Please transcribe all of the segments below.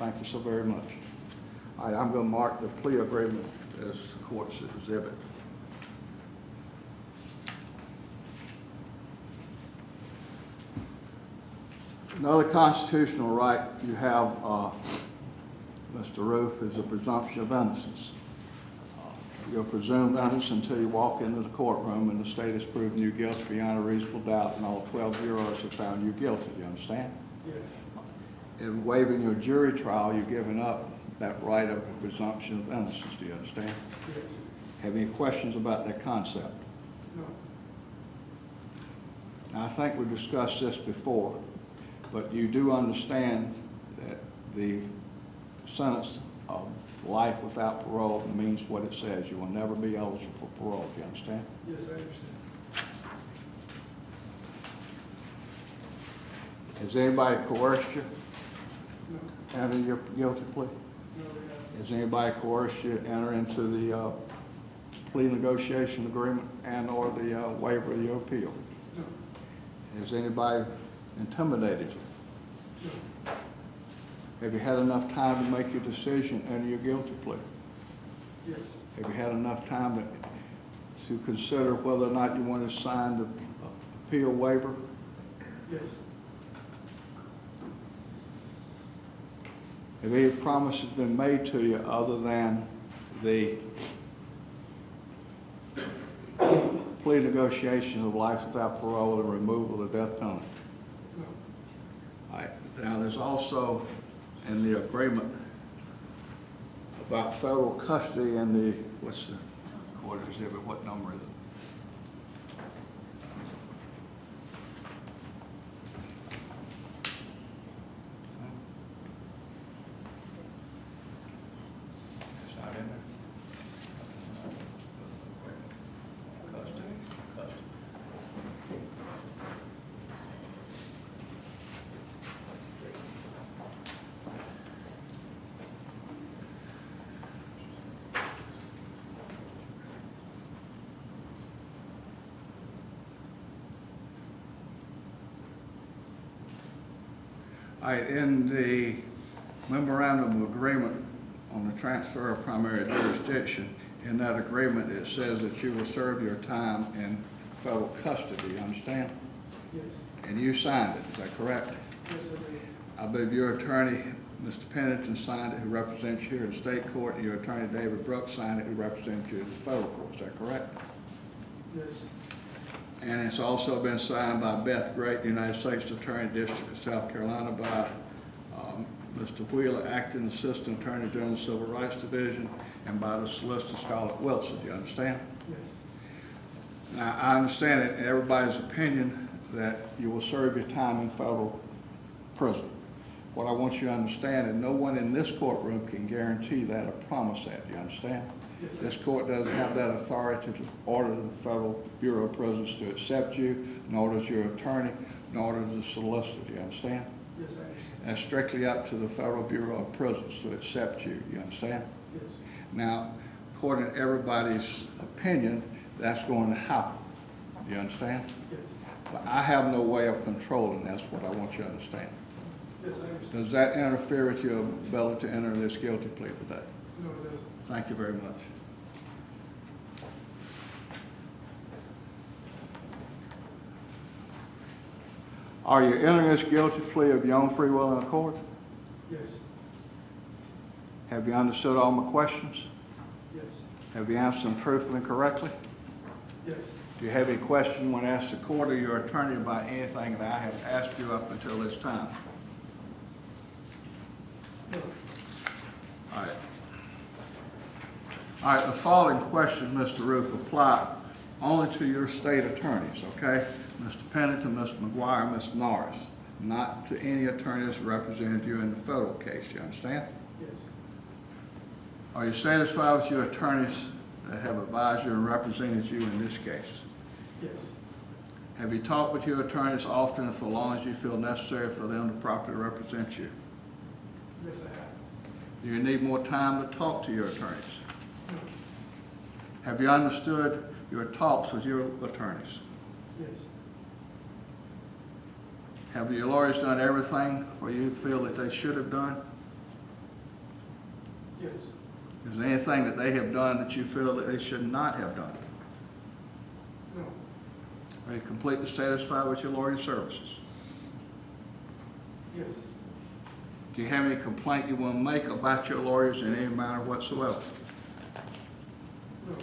Thank you so very much. All right, I'm going to mark the plea agreement as court's exhibit. Another constitutional right you have, Mr. Roof, is a presumption of innocence. You're presumed innocent until you walk into the courtroom and the state has proven you guilty beyond a reasonable doubt and all 12 jurors have found you guilty. You understand? Yes. In waiving your jury trial, you're giving up that right of a presumption of innocence. Do you understand? Yes. Have any questions about that concept? No. Now, I think we discussed this before, but you do understand that the sentence of life without parole means what it says. You will never be eligible for parole. Do you understand? Yes, I understand. Has anybody coerced you No. enter your guilty plea? No, they haven't. Has anybody coerced you to enter into the plea negotiation agreement and or the waiver of your appeal? No. Has anybody intimidated you? No. Have you had enough time to make your decision and your guilty plea? Yes. Have you had enough time to consider whether or not you want to sign the appeal waiver? Yes. Have any promises been made to you other than the plea negotiation of life without parole and removal of the death penalty? No. All right. Now, there's also in the agreement about federal custody and the, what's the court exhibit, what number is it? It's not in there? Custody. All right, in the memorandum of agreement on the transfer of primary jurisdiction, in that agreement it says that you will serve your time in federal custody, you understand? Yes. And you signed it, is that correct? Yes, I did. I believe your attorney, Mr. Pennington, signed it, who represents you here in state court, and your attorney, David Brooks, signed it, who represents you in the federal court, is that correct? Yes. And it's also been signed by Beth Great, the United States Attorney District of South Carolina, by Mr. Wheeler, Acting Assistant Attorney General, Civil Rights Division, and by the Solicitor Scarlett Wilson. Do you understand? Yes. Now, I understand it in everybody's opinion that you will serve your time in federal prison. What I want you to understand is no one in this courtroom can guarantee that or promise that. Do you understand? Yes. This court doesn't have that authority to order the Federal Bureau of Prisons to accept you, nor does your attorney, nor does the solicitor. Do you understand? Yes, I understand. That's strictly up to the Federal Bureau of Prisons to accept you. You understand? Yes. Now, according to everybody's opinion, that's going to happen. Do you understand? Yes. But I have no way of controlling that's what I want you to understand. Yes, I understand. Does that interfere with your ability to enter this guilty plea today? No, it doesn't. Thank you very much. Are you entering this guilty plea of your own free will and accord? Yes. Have you understood all my questions? Yes. Have you answered them truthfully and correctly? Yes. Do you have any question when asked the court or your attorney about anything that I have asked you up until this time? No. All right. All right, the following questions, Mr. Roof, apply only to your state attorneys, okay? Mr. Pennington, Mr. McGuire, Ms. Norris, not to any attorneys represented you in the federal case, you understand? Yes. Are you satisfied with your attorneys that have advised you and represented you in this case? Yes. Have you talked with your attorneys often and for as long as you feel necessary for them to properly represent you? Yes, I have. Do you need more time to talk to your attorneys? No. Have you understood your talks with your attorneys? Yes. Have your lawyers done everything where you feel that they should have done? Yes. Is there anything that they have done that you feel that they should not have done? No. Are you completely satisfied with your lawyer's services? Yes. Do you have any complaint you want to make about your lawyers in any manner whatsoever? No.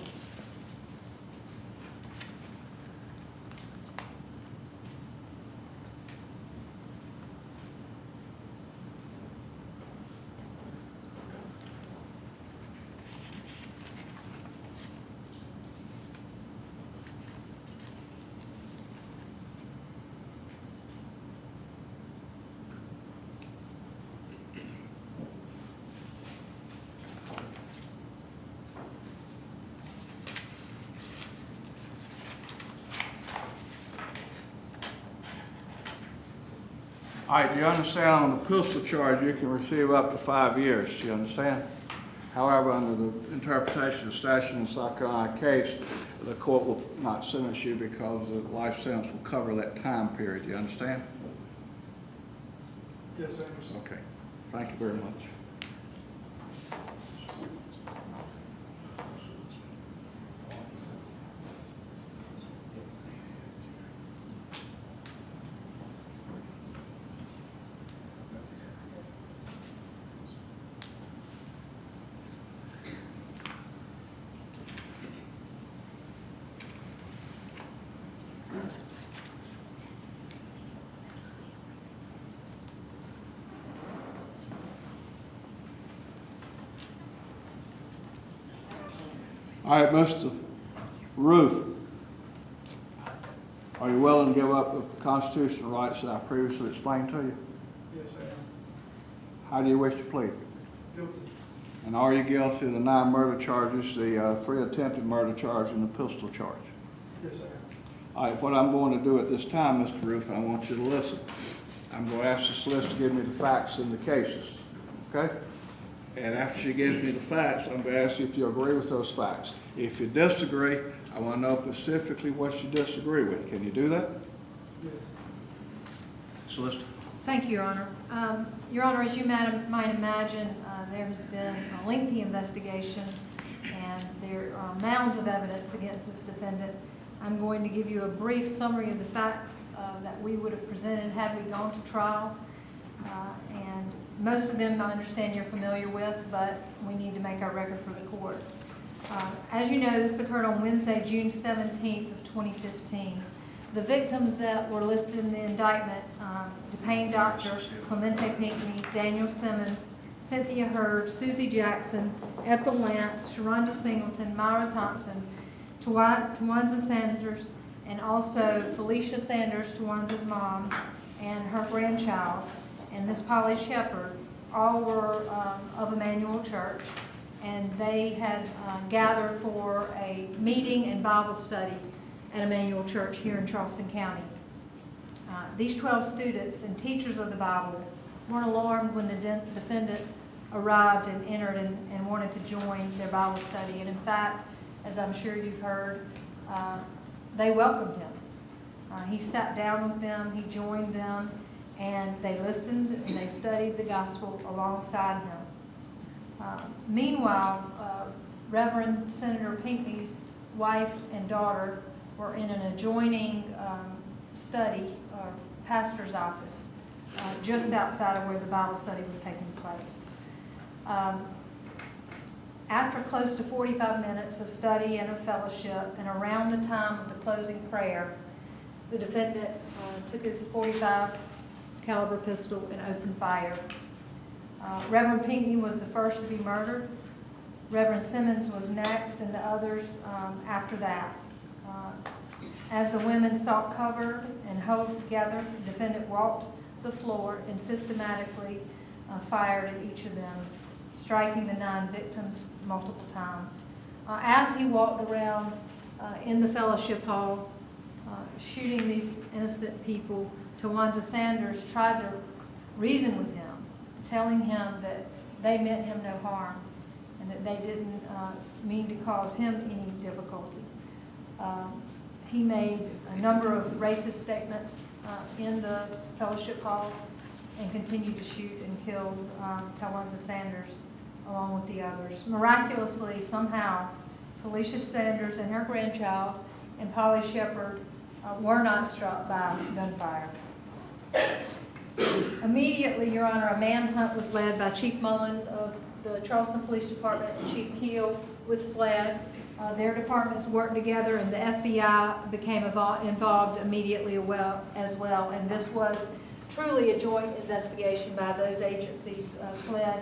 All right, do you understand on the pistol charge you can receive up to 5 years? Do you understand? However, under the interpretation of statute in the South Carolina case, the court will not sentence you because the life sentence will cover that time period. Do you understand? Yes, I understand. Okay. Thank you very much. All right, Mr. Roof, are you willing to give up the constitutional rights that I previously explained to you? Yes, I am. How do you wish to plead? Guilty. And are you guilty of the 9 murder charges, the 3 attempted murder charge, and the pistol charge? Yes, I am. All right, what I'm going to do at this time, Mr. Roof, I want you to listen. I'm going to ask the solicitor to give me the facts in the cases, okay? And after she gives me the facts, I'm going to ask you if you agree with those facts. If you disagree, I want to know specifically what you disagree with. Can you do that? Yes. Solicitor. Thank you, Your Honor. Your Honor, as you might imagine, there has been a lengthy investigation and there are mounds of evidence against this defendant. I'm going to give you a brief summary of the facts that we would have presented had we gone to trial. And most of them I understand you're familiar with, but we need to make our record for the court. As you know, this occurred on Wednesday, June 17th of 2015. The victims that were listed in the indictment, DePayne Doctor, Clemente Pinckney, Daniel Simmons, Cynthia Hurd, Susie Jackson, Ethel Lance, Sharonda Singleton, Myra Thompson, Tawanza Sanders, and also Felicia Sanders, Tawanza's mom, and her grandchild, and Miss Polly Shepard, all were of Emmanuel Church, and they had gathered for a meeting and Bible study at Emmanuel Church here in Charleston County. These 12 students and teachers of the Bible weren't alarmed when the defendant arrived and entered and wanted to join their Bible study. And in fact, as I'm sure you've heard, they welcomed him. He sat down with them, he joined them, and they listened and they studied the gospel alongside him. Meanwhile, Reverend Senator Pinckney's wife and daughter were in an adjoining study or pastor's office just outside of where the Bible study was taking place. After close to 45 minutes of study and of fellowship, and around the time of the closing prayer, the defendant took his .45 caliber pistol and opened fire. Reverend Pinckney was the first to be murdered. Reverend Simmons was next, and the others after that. As the women sought cover and held together, the defendant walked the floor and systematically fired at each of them, striking the 9 victims multiple times. As he walked around in the fellowship hall, shooting these innocent people, Tawanza Sanders tried to reason with him, telling him that they meant him no harm and that they didn't mean to cause him any difficulty. He made a number of racist statements in the fellowship hall and continued to shoot and killed Tawanza Sanders along with the others. Miraculously, somehow, Felicia Sanders and her grandchild and Polly Shepard were not struck by gunfire. Immediately, Your Honor, a manhunt was led by Chief Mullen of the Charleston Police Department and Chief Keel with SLED. Their departments worked together, and the FBI became involved immediately as well. And this was truly a joint investigation by those agencies, SLED,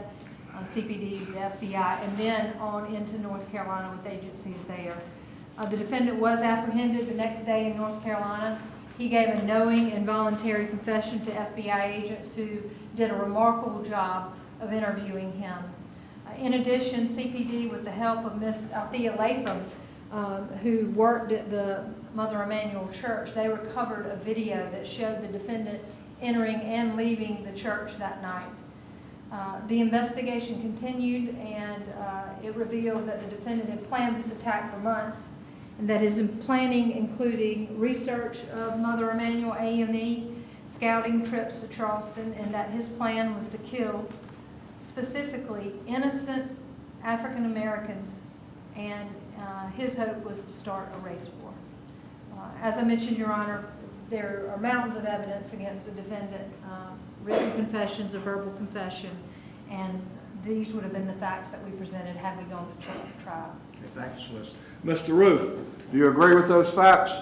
CPD, the FBI, and then on into North Carolina with agencies there. The defendant was apprehended the next day in North Carolina. He gave a knowing and voluntary confession to FBI agents who did a remarkable job of interviewing him. In addition, CPD, with the help of Miss Althea Latham, who worked at the Mother Emanuel Church, they recovered a video that showed the defendant entering and leaving the church that night. The investigation continued, and it revealed that the defendant had planned this attack for months, and that his planning including research of Mother Emanuel AME, scouting trips to Charleston, and that his plan was to kill specifically innocent African Americans, and his hope was to start a race war. As I mentioned, Your Honor, there are mountains of evidence against the defendant, written confessions, a verbal confession, and these would have been the facts that we presented had we gone to trial. Okay, thank you, Solicitor. Mr. Roof, do you agree with those facts?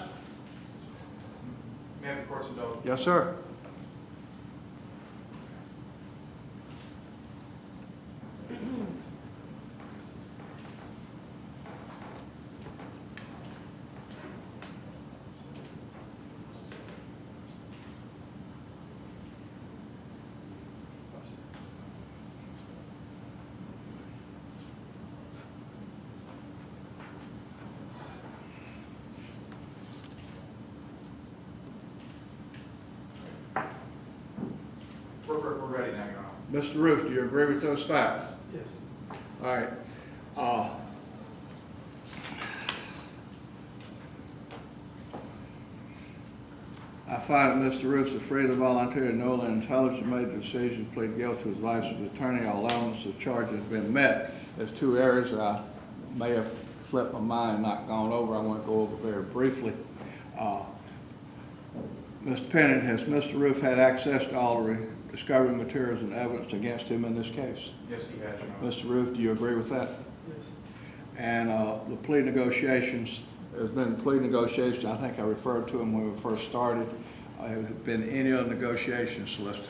May I have the court's indulgence? Yes, sir. We're ready now, Your Honor. Mr. Roof, do you agree with those facts? Yes. All right. I find that Mr. Roof's a freely voluntary, knowingly and intelligently made the decision to plead guilty to his licensed attorney. All elements of the charge has been met. There's two areas that I may have slipped my mind and not gone over. I want to go over very briefly. Mr. Pennant, has Mr. Roof had access to all the discovery materials and evidence against him in this case? Yes, he has, Your Honor. Mr. Roof, do you agree with that? Yes. And the plea negotiations, there's been plea negotiations, I think I referred to them when we first started. Has there been any other negotiations, Solicitor?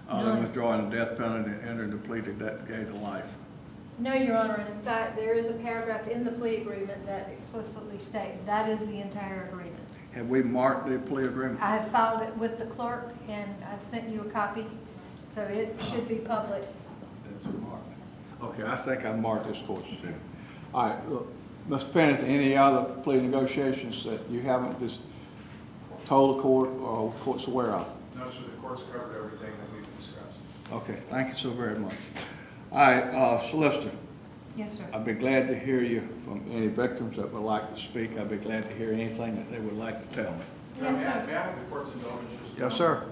Other than None. withdrawing the death penalty and entering the plea to gave to life? No, Your Honor, and in fact, there is a paragraph in the plea agreement that explicitly states that is the entire agreement. Have we marked the plea agreement? I have filed it with the clerk, and I've sent you a copy, so it should be public. It's marked. Okay, I think I marked this court's decision. All right, look, Mr. Pennant, any other plea negotiations that you haven't just told the court or the court's aware of? No, sir, the court's covered everything that we've discussed. Okay, thank you so very much. All right, Solicitor, Yes, sir. I'd be glad to hear you from any victims that would like to speak. I'd be glad to hear anything that they would like to tell me. Yes, May sir. I have the court's indulgence? Just a Yes, moment? sir.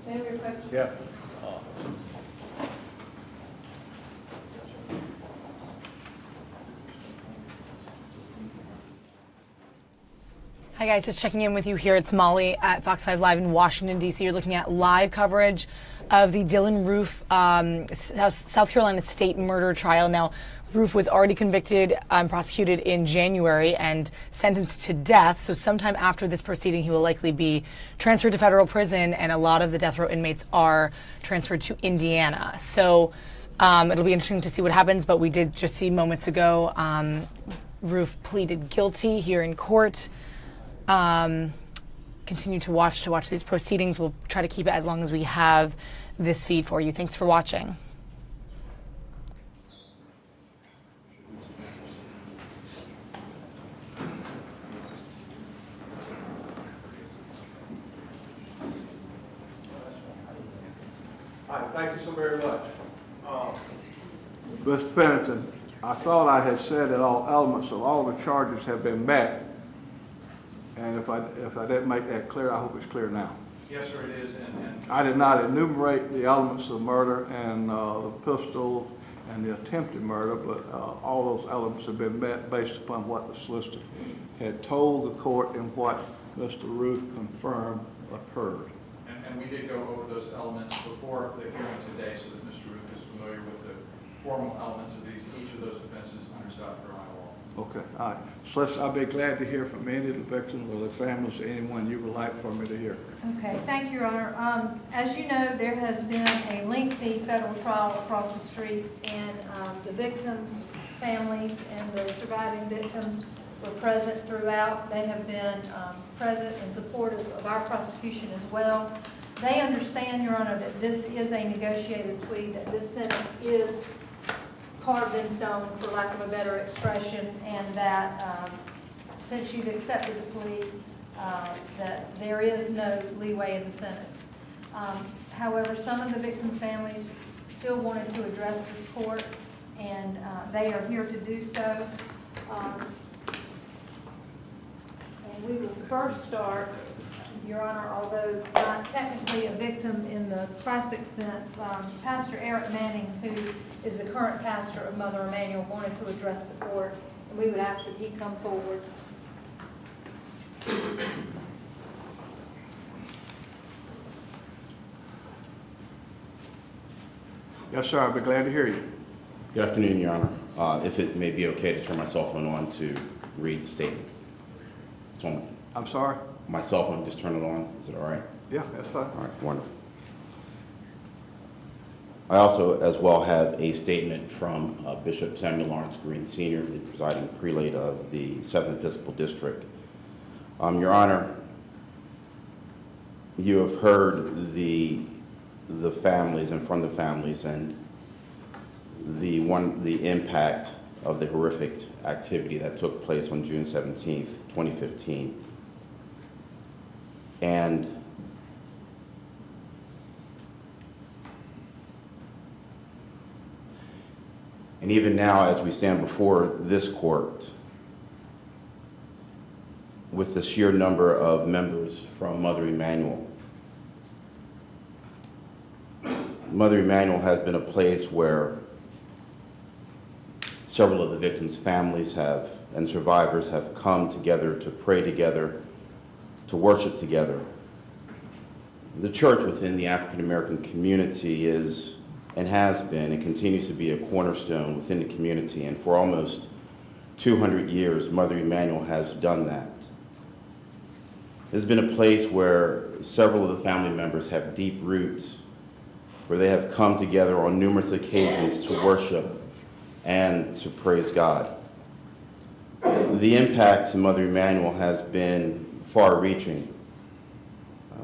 May I have your question? Yeah. Hi guys, just checking in with you here. It's Molly at Fox 5 Live in Washington, D.C. You're looking at live coverage of the Dylann Roof South Carolina state murder trial. Now, Roof was already convicted and prosecuted in January and sentenced to death. So sometime after this proceeding, he will likely be transferred to federal prison, and a lot of the death row inmates are transferred to Indiana. So it'll be interesting to see what happens, but we did just see moments ago Roof pleaded guilty here in court. Continue to watch these proceedings. We'll try to keep it as long as we have this feed for you. Thanks for watching. All right, thank you so very much. Mr. Pennington, I thought I had said that all elements of all the charges have been met. And if I didn't make that clear, I hope it's clear now. Yes, sir, it is, and I did not enumerate the elements of murder and the pistol and the attempted murder, but all those elements have been met based upon what the solicitor had told the court and what Mr. Roof confirmed occurred. and we did go over those elements before the hearing today, so that Mr. Roof is familiar with the formal elements of each of those offenses under South Carolina law. Okay, all right. So I'll be glad to hear from any of the victims or their families, anyone you would like for me to hear. Okay, thank you, Your Honor. As you know, there has been a lengthy federal trial across the street, and the victims' families and the surviving victims were present throughout. They have been present and supportive of our prosecution as well. They understand, Your Honor, that this is a negotiated plea, that this sentence is carved in stone, for lack of a better expression, and that since you've accepted the plea, that there is no leeway in the sentence. However, some of the victims' families still wanted to address this court, and they are here to do so. And we will first start, Your Honor, although not technically a victim in the classic sense, Pastor Eric Manning, who is the current pastor of Mother Emanuel, wanted to address the court, and we would ask that he come forward. Yes, sir, I'll be glad to hear you. Good afternoon, Your Honor. If it may be okay to turn my cell phone on to read the statement. It's on. I'm sorry? My cell phone, just turn it on. Is it all right? Yeah, that's fine. All right, wonderful. I also, as well, have a statement from Bishop Samuel Lawrence Green Sr., the presiding prelate of the 7th Episcopal District. Your Honor, you have heard the families and from the families and the impact of the horrific activity that took place on June 17th, 2015. And even now, as we stand before this court, with the sheer number of members from Mother Emanuel, Mother Emanuel has been a place where several of the victims' families and survivors have come together to pray together, to worship together. The church within the African American community is and has been and continues to be a cornerstone within the community, and for almost 200 years, Mother Emanuel has done that. It's been a place where several of the family members have deep roots, where they have come together on numerous occasions to worship and to praise God. The impact to Mother Emanuel has been far-reaching.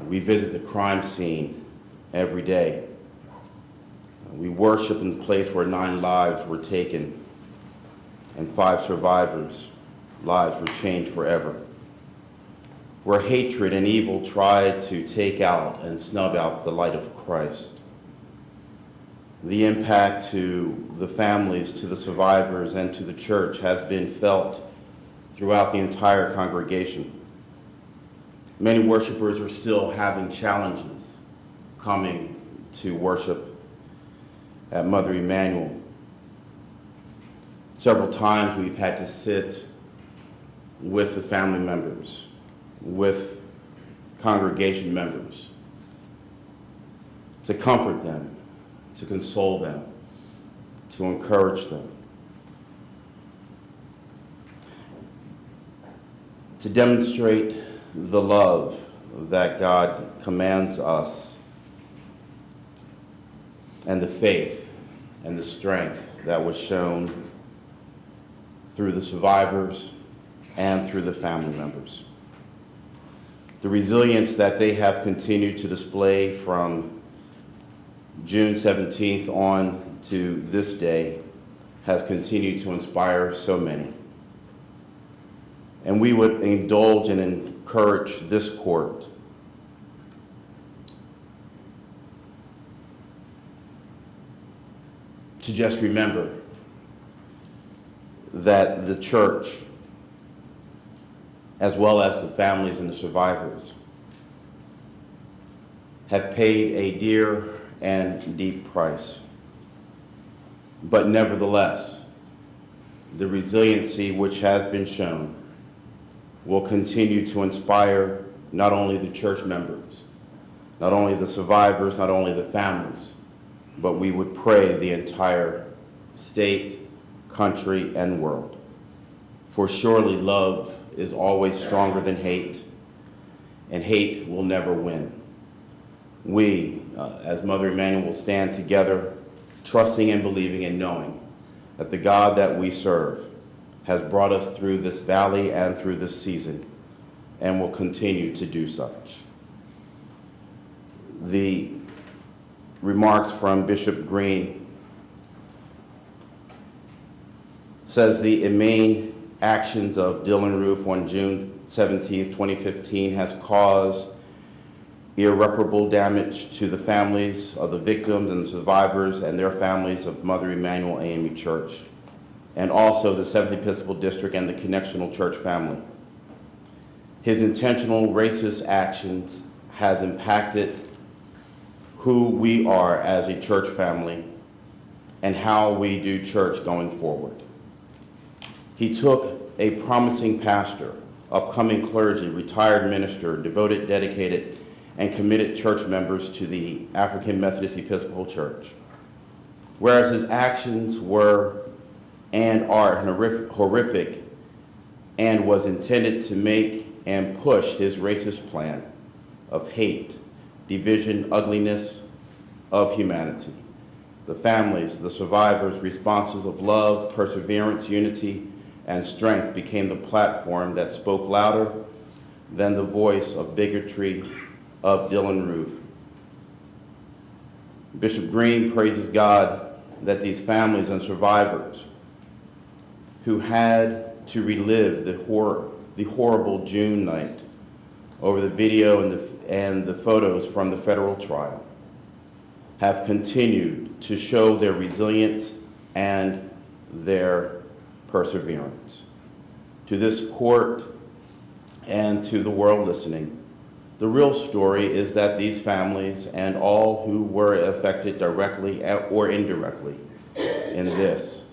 We visit the crime scene every day. We worship in the place where 9 lives were taken and 5 survivors' lives were changed forever, where hatred and evil tried to take out and snub out the light of Christ. The impact to the families, to the survivors, and to the church has been felt throughout the entire congregation. Many worshipers are still having challenges coming to worship at Mother Emanuel. Several times we've had to sit with the family members, with congregation members, to comfort them, to console them, to encourage them, to demonstrate the love that God commands us, and the faith and the strength that was shown through the survivors and through the family members. The resilience that they have continued to display from June 17th on to this day has continued to inspire so many. And we would indulge and encourage this court to just remember that the church, as well as the families and the survivors, have paid a dear and deep price. But nevertheless, the resiliency which has been shown will continue to inspire not only the church members, not only the survivors, not only the families, but we would pray the entire state, country, and world. For surely love is always stronger than hate, and hate will never win. We, as Mother Emanuel, will stand together, trusting and believing and knowing that the God that we serve has brought us through this valley and through this season and will continue to do such. The remarks from Bishop Green says the main actions of Dylann Roof on June 17, 2015 has caused irreparable damage to the families of the victims and the survivors and their families of Mother Emanuel AME Church, and also the 7th Episcopal District and the Connectional Church family. His intentional racist actions has impacted who we are as a church family and how we do church going forward. He took a promising pastor, upcoming clergy, retired minister, devoted, dedicated, and committed church members to the African Methodist Episcopal Church. Whereas his actions were and are horrific and was intended to make and push his racist plan of hate, division, ugliness of humanity. The families, the survivors' responses of love, perseverance, unity, and strength became the platform that spoke louder than the voice of bigotry of Dylann Roof. Bishop Green praises God that these families and survivors who had to relive the horrible June night over the video and the photos from the federal trial have continued to show their resilience and their perseverance. To this court and to the world listening, the real story is that these families and all who were affected directly or indirectly in this,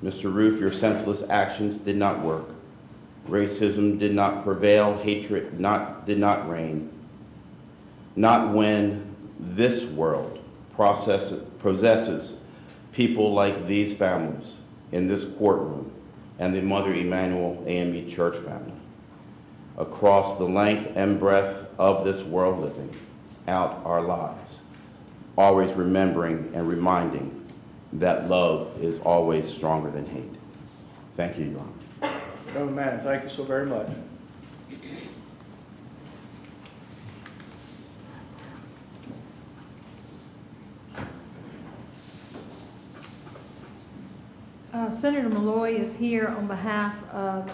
Mr. Roof, your senseless actions did not work. Racism did not prevail. Hatred did not reign. Not when this world possesses people like these families in this courtroom and the Mother Emanuel AME Church family across the length and breadth of this world living out our lives, always remembering and reminding that love is always stronger than hate. Thank you, Your Honor. Brother Manning, thank you so very much. Senator Malloy is here on behalf of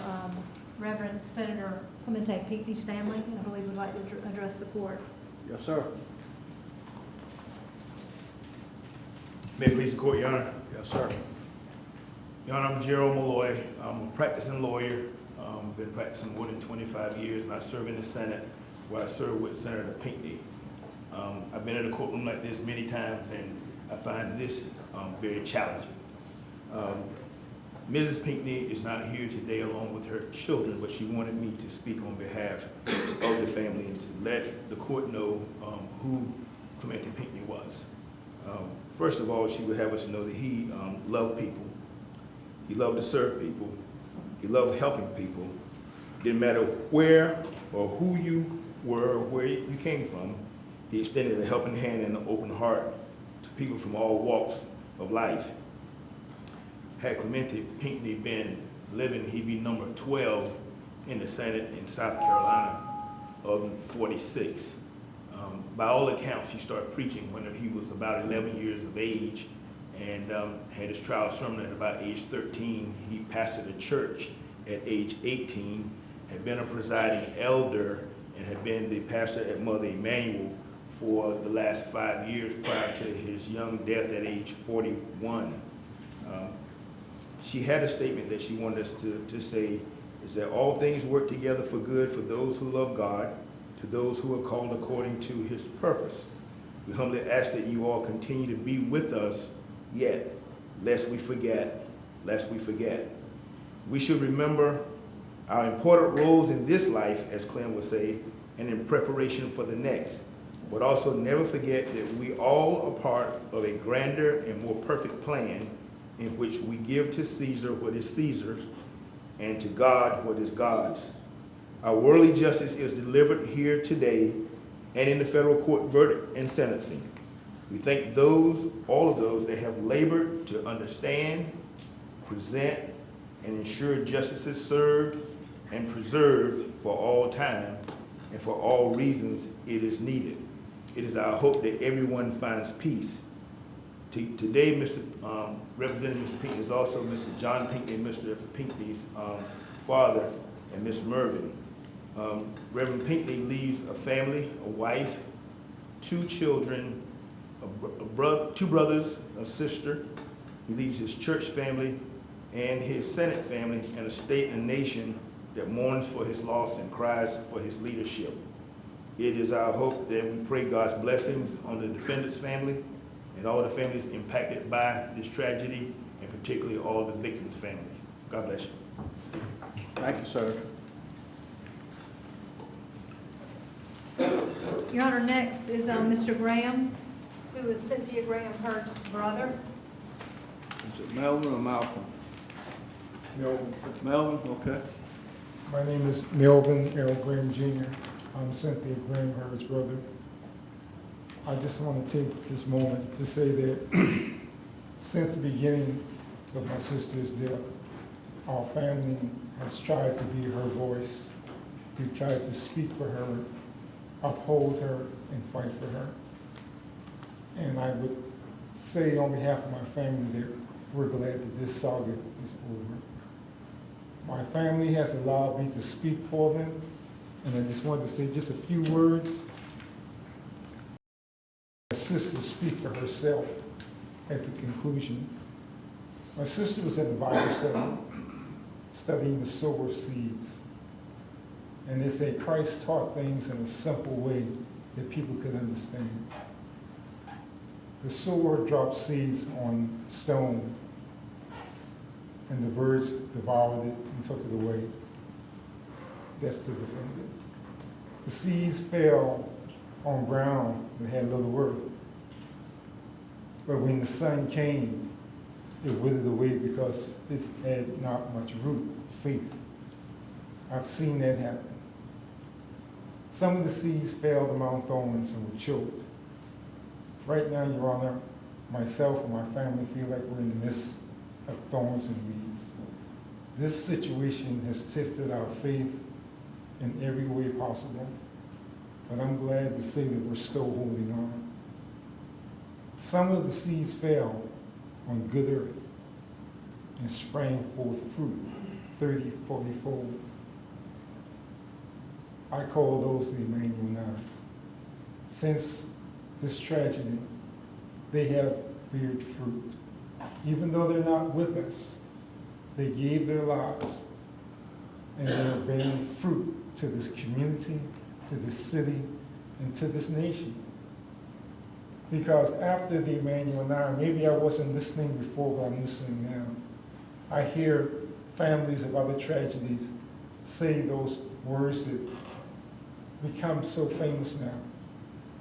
Reverend Senator Clemente Pinckney's family, and I believe would like to address the court. Yes, sir. May it please the court, Your Honor. Yes, sir. Your Honor, I'm Gerald Malloy. I'm a practicing lawyer. Been practicing more than 25 years, and I serve in the Senate, where I serve with Senator Pinckney. I've been in a courtroom like this many times, and I find this very challenging. Mrs. Pinckney is not here today along with her children, but she wanted me to speak on behalf of the family and to let the court know who Clemente Pinckney was. First of all, she would have us know that he loved people. He loved to serve people. He loved helping people. Didn't matter where or who you were or where you came from, he extended a helping hand and an open heart to people from all walks of life. Had Clemente Pinckney been living, he'd be number 12 in the Senate in South Carolina of 46. By all accounts, he started preaching when he was about 11 years of age and had his trial sermon at about age 13. He pastored a church at age 18, had been a presiding elder, and had been the pastor at Mother Emanuel for the last 5 years prior to his young death at age 41. She had a statement that she wanted us to say, is that all things work together for good for those who love God, to those who are called according to his purpose. We humbly ask that you all continue to be with us, yet, lest we forget. We should remember our important roles in this life, as Clem would say, and in preparation for the next. But also never forget that we all are part of a grander and more perfect plan in which we give to Caesar what is Caesar's and to God what is God's. Our worldly justice is delivered here today and in the federal court verdict and sentencing. We thank all of those that have labored to understand, present, and ensure justice is served and preserved for all time and for all reasons it is needed. It is our hope that everyone finds peace. Today, Representative Mr. Pinckney is also Mr. John Pinckney, Mr. Pinckney's father, and Miss Mervyn. Reverend Pinckney leaves a family, a wife, 2 children, two brothers, a sister. He leaves his church family and his Senate family and a state and nation that mourns for his loss and cries for his leadership. It is our hope that we pray God's blessings on the defendant's family and all the families impacted by this tragedy, and particularly all the victims' families. God bless you. Thank you, sir. Your Honor, next is Mr. Graham, who is Cynthia Graham Hurd's brother. Is it Melvin or Malcolm? Melvin. Melvin, okay. My name is Melvin L. Graham Jr. I'm Cynthia Graham Hurd's brother. I just want to take this moment to say that since the beginning of my sister's death, our family has tried to be her voice. We've tried to speak for her, uphold her, and fight for her. And I would say on behalf of my family that we're glad that this saga is over. My family has allowed me to speak for them, and I just wanted to say just a few words. My sister speak for herself at the conclusion. My sister was at the Bible study, studying the sower of seeds. And they say Christ taught things in a simple way that people could understand. The sower dropped seeds on stone, and the birds devoured it and took it away. That's the defendant. The seeds fell on ground that had little earth. But when the sun came, it withered away because it had not much root, faith. I've seen that happen. Some of the seeds fell among thorns and were choked. Right now, Your Honor, myself and my family feel like we're in the midst of thorns and weeds. This situation has tested our faith in every way possible, but I'm glad to say that we're still holding on. Some of the seeds fell on good earth and sprang forth fruit, 30, 40-fold. I call those the Emmanuel now. Since this tragedy, they have beared fruit. Even though they're not with us, they gave their lives, and they're bearing fruit to this community, to this city, and to this nation. Because after the Emmanuel now, maybe I wasn't listening before, but I'm listening now. I hear families of other tragedies say those words that become so famous now.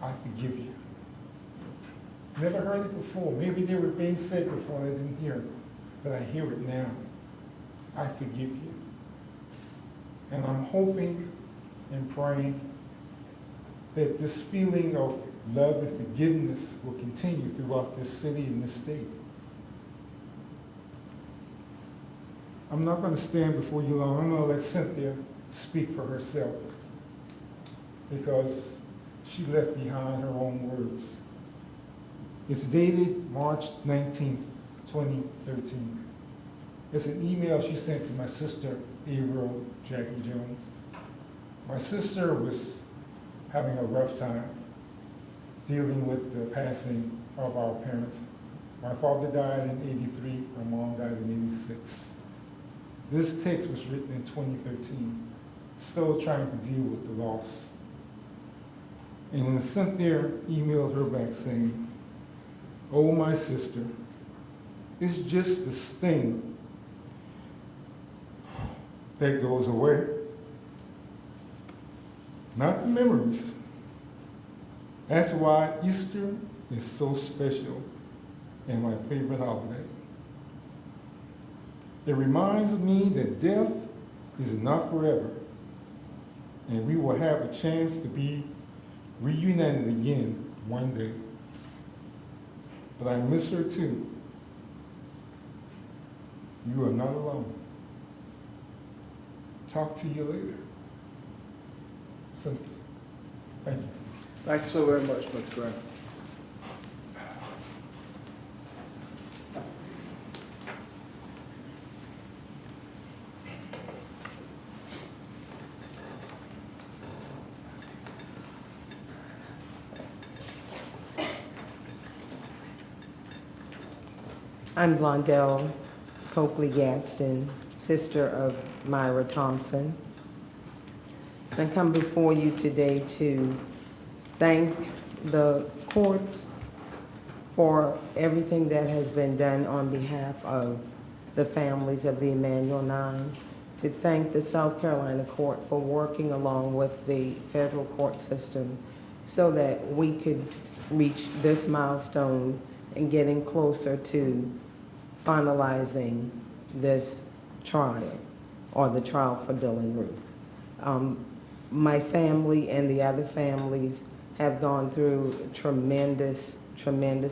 I forgive you. Never heard it before. Maybe they were being said before and I didn't hear it, but I hear it now. I forgive you. And I'm hoping and praying that this feeling of love and forgiveness will continue throughout this city and this state. I'm not going to stand before you long. I'm going to let Cynthia speak for herself because she left behind her own words. It's dated March 19, 2013. It's an email she sent to my sister, April Jackie Jones. My sister was having a rough time dealing with the passing of our parents. My father died in '83, my mom died in '86. This text was written in 2013, still trying to deal with the loss. And then Cynthia emailed her back saying, "Oh, my sister, it's just the sting that goes away, not the memories. That's why Easter is so special and my favorite holiday. It reminds me that death is not forever, and we will have a chance to be reunited again one day. But I miss her too. You are not alone. Talk to you later. Cynthia." Thank you. Thank you so very much, Mr. Graham. I'm Blondell Coakley Gadsden, sister of Myra Thompson. I come before you today to thank the court for everything that has been done on behalf of the families of the Emanuel Nine, to thank the South Carolina court for working along with the federal court system so that we could reach this milestone and getting closer to finalizing this trial, or the trial for Dylann Roof. My family and the other families have gone through a tremendous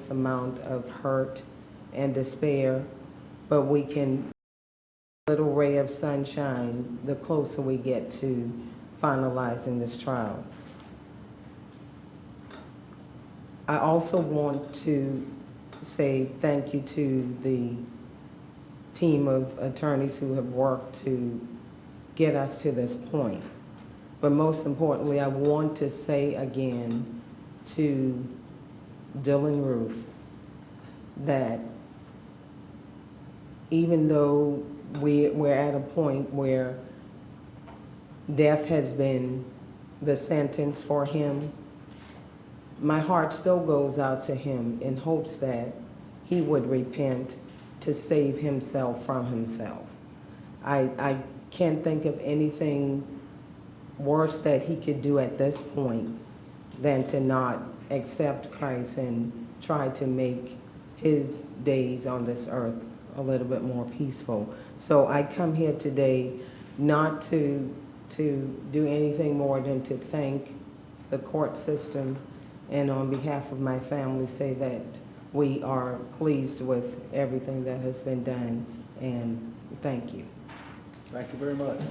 amount of hurt and despair, but we can a little ray of sunshine the closer we get to finalizing this trial. I also want to say thank you to the team of attorneys who have worked to get us to this point. But most importantly, I want to say again to Dylann Roof that even though we're at a point where death has been the sentence for him, my heart still goes out to him in hopes that he would repent to save himself from himself. I can't think of anything worse that he could do at this point than to not accept Christ and try to make his days on this earth a little bit more peaceful. So I come here today not to do anything more than to thank the court system, and on behalf of my family say that we are pleased with everything that has been done, and thank you. Thank you very much.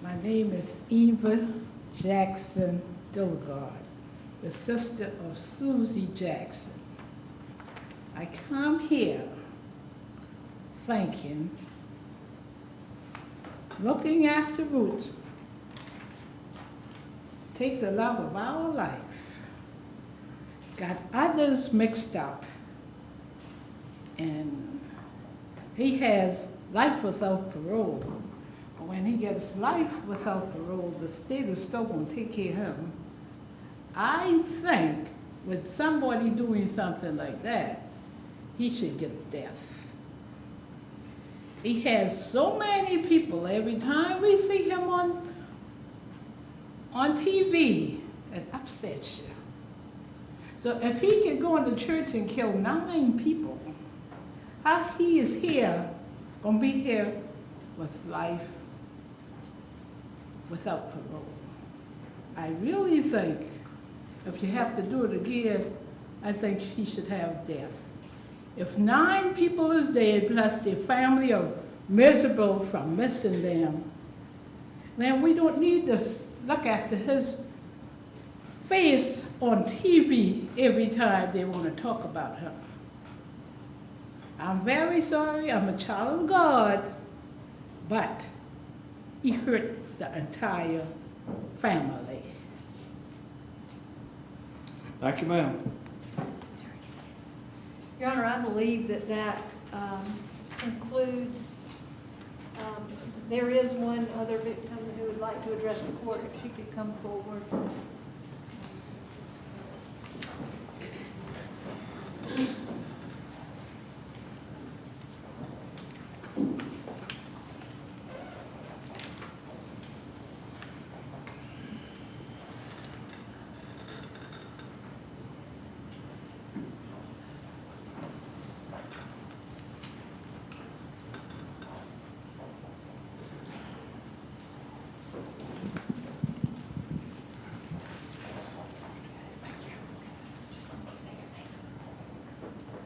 My name is Eva Jackson Dillgard, the sister of Susie Jackson. I come here thanking, looking after Ruth, take the love of our life, got others mixed up, and he has life without parole. When he gets life without parole, the state is still going to take care of him. I think with somebody doing something like that, he should get death. He has so many people, every time we see him on TV, it upsets you. So if he can go into church and kill 9 people, how he is here, going to be here with life without parole. I really think if you have to do it again, I think he should have death. If 9 people is dead, plus their family are miserable from missing them, then we don't need to look after his face on TV every time they want to talk about him. I'm very sorry, I'm a child of God, but he hurt the entire family. Thank you, ma'am. Your Honor, I believe that that concludes, there is one other victim who would like to address the court, if she could come forward.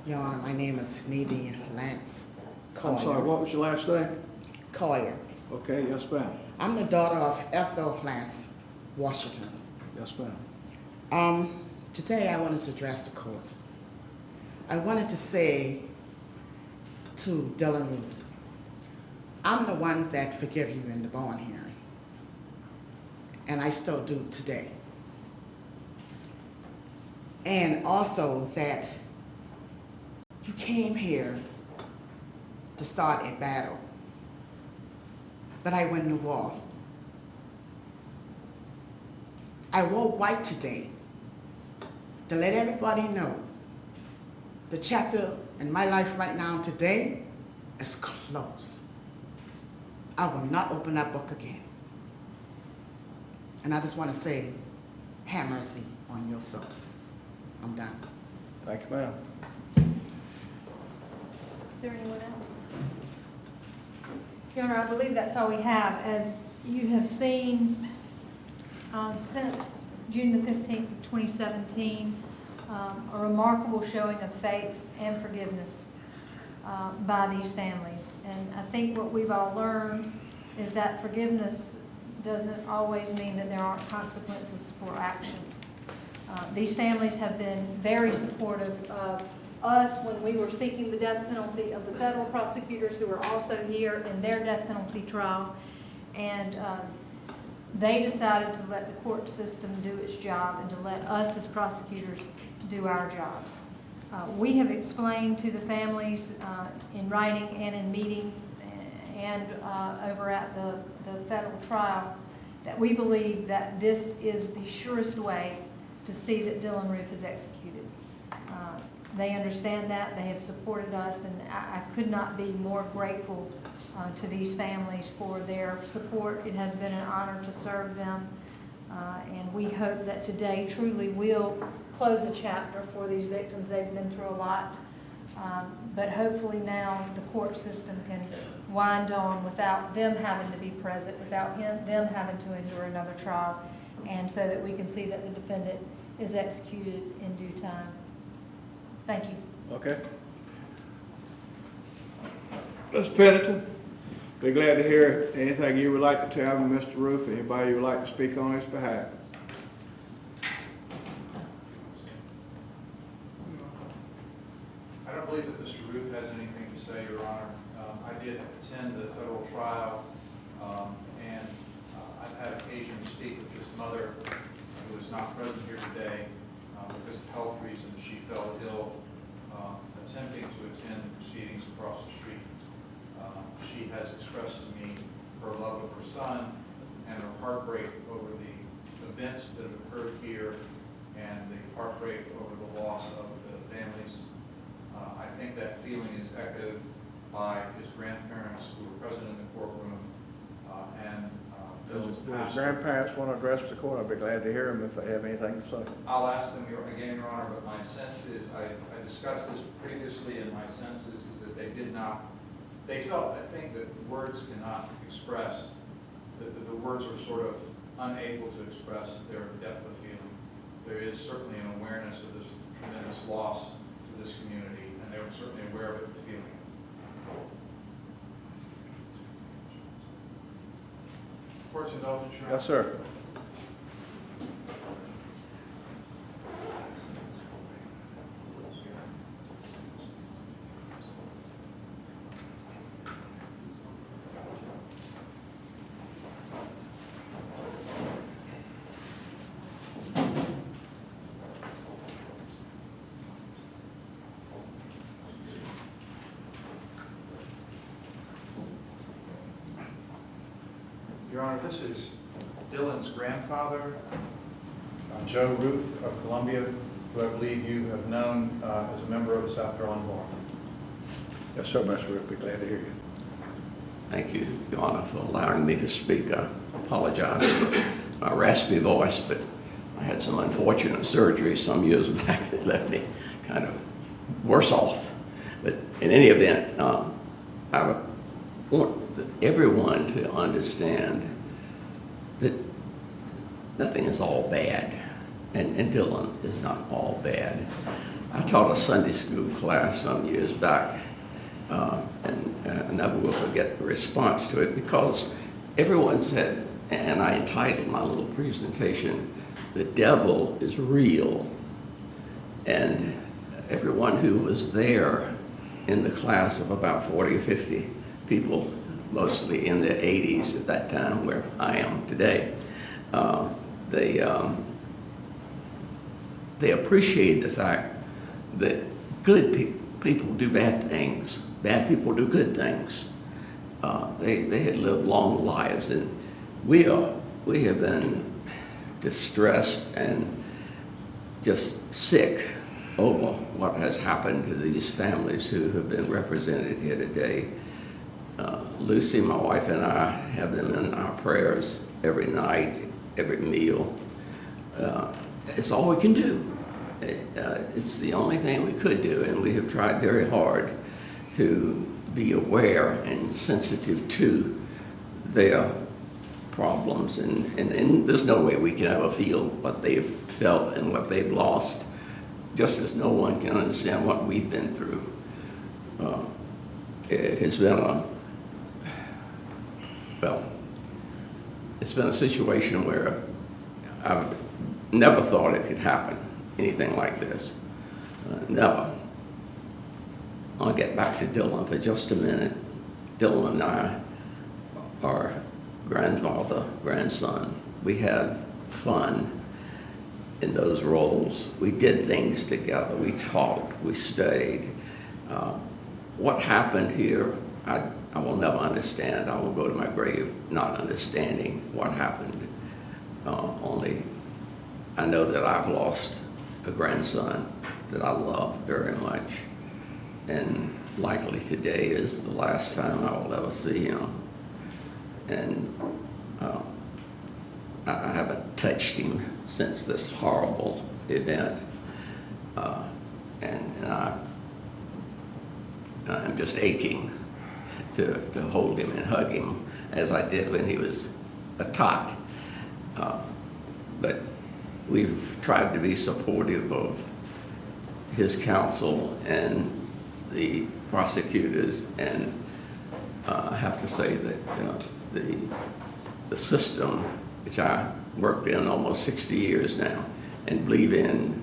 Your Honor, my name is Nadine Lance Collier. I'm sorry, what was your last name? Collier. Okay, yes, ma'am. I'm the daughter of Ethel Lance Washington. Yes, ma'am. Today I wanted to address the court. I wanted to say to Dylann Roof, I'm the one that forgive you in the bond hearing, and I still do today. And also that you came here to start a battle, but I win the war. I wore white today to let everybody know the chapter in my life right now today is closed. I will not open that book again. And I just want to say, have mercy on your soul. I'm done. Thank you, ma'am. Is there anyone else? Your Honor, I believe that's all we have. As you have seen, since June the 15th of 2017, a remarkable showing of faith and forgiveness by these families. And I think what we've all learned is that forgiveness doesn't always mean that there aren't consequences for actions. These families have been very supportive of us when we were seeking the death penalty, of the federal prosecutors who were also here in their death penalty trial. And they decided to let the court system do its job and to let us as prosecutors do our jobs. We have explained to the families in writing and in meetings and over at the federal trial that we believe that this is the surest way to see that Dylann Roof is executed. They understand that, they have supported us, and I could not be more grateful to these families for their support. It has been an honor to serve them, and we hope that today truly will close a chapter for these victims. They've been through a lot, but hopefully now the court system can wind on without them having to be present, without them having to endure another trial, and so that we can see that the defendant is executed in due time. Thank you. Okay. Ms. Pennington, be glad to hear anything you would like to tell me, Mr. Roof, anybody you would like to speak on his behalf. I don't believe that Mr. Roof has anything to say, Your Honor. I did attend the federal trial, and I've had occasion to speak with his mother, who is not present here today because of health reasons. She fell ill attempting to attend the proceedings across the street. She has expressed to me her love of her son and her heartbreak over the events that have occurred here and the heartbreak over the loss of the families. I think that feeling is echoed by his grandparents who were present in the courtroom and those Does grandparents want to address the court? I'd be glad to hear them if they have anything to say. I'll ask them again, Your Honor, but my sense is, I discussed this previously, and my sense is that they did not, they felt, I think, that words cannot express, that the words are sort of unable to express their depth of feeling. there is certainly an awareness of this tremendous loss to this community, and they were certainly aware of it and feeling it. Court's indulgence, Your Honor. Yes, sir. Your Honor, this is Dylann's grandfather, Joe Roof of Columbia, who I believe you have known as a member of the South Carolina Bar. Yes, sir, Mr. Roof. Be glad to hear you. Thank you, Your Honor, for allowing me to speak. I apologize for my raspy voice, but I had some unfortunate surgery some years back that left me kind of worse off. But in any event, I want everyone to understand that nothing is all bad, and Dylann is not all bad. I taught a Sunday school class some years back, and I never will forget the response to it, because everyone said, and I entitled my little presentation, "The Devil is Real." And everyone who was there in the class of about 40 or 50 people, mostly in their 80s at that time, where I am today, they appreciate the fact that good people do bad things, bad people do good things. They had lived long lives, and we have been distressed and just sick over what has happened to these families who have been represented here today. Lucy, my wife, and I have them in our prayers every night, every meal. It's all we can do. It's the only thing we could do, and we have tried very hard to be aware and sensitive to their problems, and there's no way we can ever feel what they've felt and what they've lost, just as no one can understand what we've been through. It has been it's been a situation where I've never thought it could happen, anything like this. Never. I'll get back to Dylann for just a minute. Dylann and I are grandfather, grandson. We had fun in those roles. We did things together. We talked, we studied. What happened here, I will never understand. I will go to my grave not understanding what happened. Only I know that I've lost a grandson that I love very much. And likely today is the last time I will ever see him. And I haven't touched him since this horrible event. And I'm just aching to hold him and hug him as I did when he was a tot. But we've tried to be supportive of his counsel and the prosecutors, and I have to say that the system, which I worked in almost 60 years now and believe in,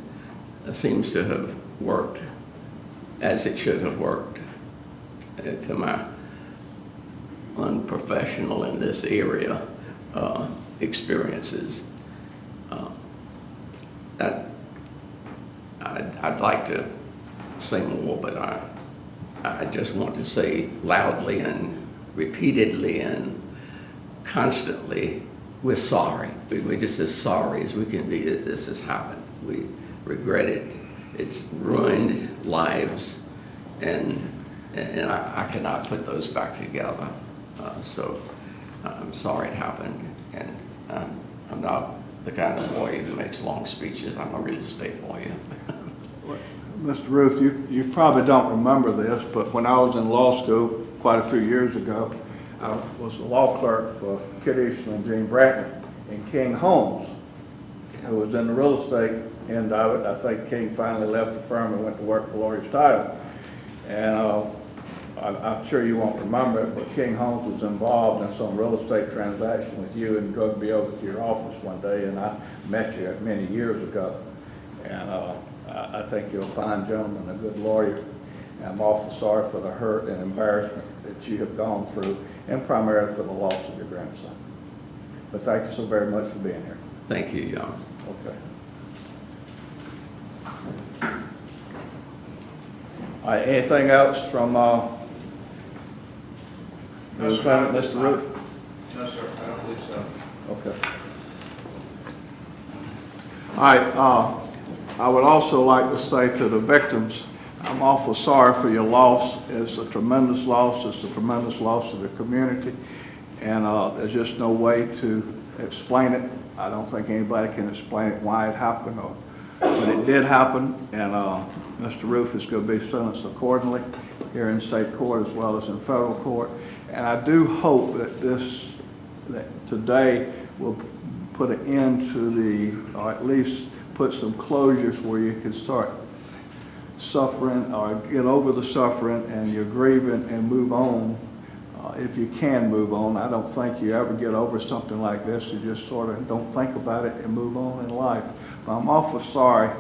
seems to have worked as it should have worked. To my unprofessional in this area experiences, I'd like to say more, but I just want to say loudly and repeatedly and constantly, we're sorry. We're just as sorry as we can be that this has happened. We regret it. It's ruined lives, and I cannot put those back together. So I'm sorry it happened, and I'm not the kind of lawyer who makes long speeches. I'm a real estate lawyer. Mr. Roof, you probably don't remember this, but when I was in law school quite a few years ago, I was the law clerk for Calif and Jane Bratton in King Homes. who was in the real estate end of it. I think King finally left the firm and went to work for Lawyers Title. And I'm sure you won't remember it, but King Holmes was involved in some real estate transaction with you and drugged me over to your office one day, and I met you many years ago. And I think you're a fine gentleman, a good lawyer. And I'm awful sorry for the hurt and embarrassment that you have gone through, and primarily for the loss of your grandson. But thank you so very much for being here. Thank you, Your Honor. Okay. All right, anything else from No, sir, not at this Mr. time. Roof? No, sir, I don't believe so. Okay. All right, I would also like to say to the victims, I'm awful sorry for your loss. It's a tremendous loss. It's a tremendous loss to the community. And there's just no way to explain it. I don't think anybody can explain it, why it happened, or but it did happen. And Mr. Roof is going to be sentenced accordingly here in state court as well as in federal court. And I do hope that that today will put an end to or at least put some closures where you can start suffering or get over the suffering and you're grieving and move on. If you can move on, I don't think you ever get over something like this. You just sort of don't think about it and move on in life. But I'm awful sorry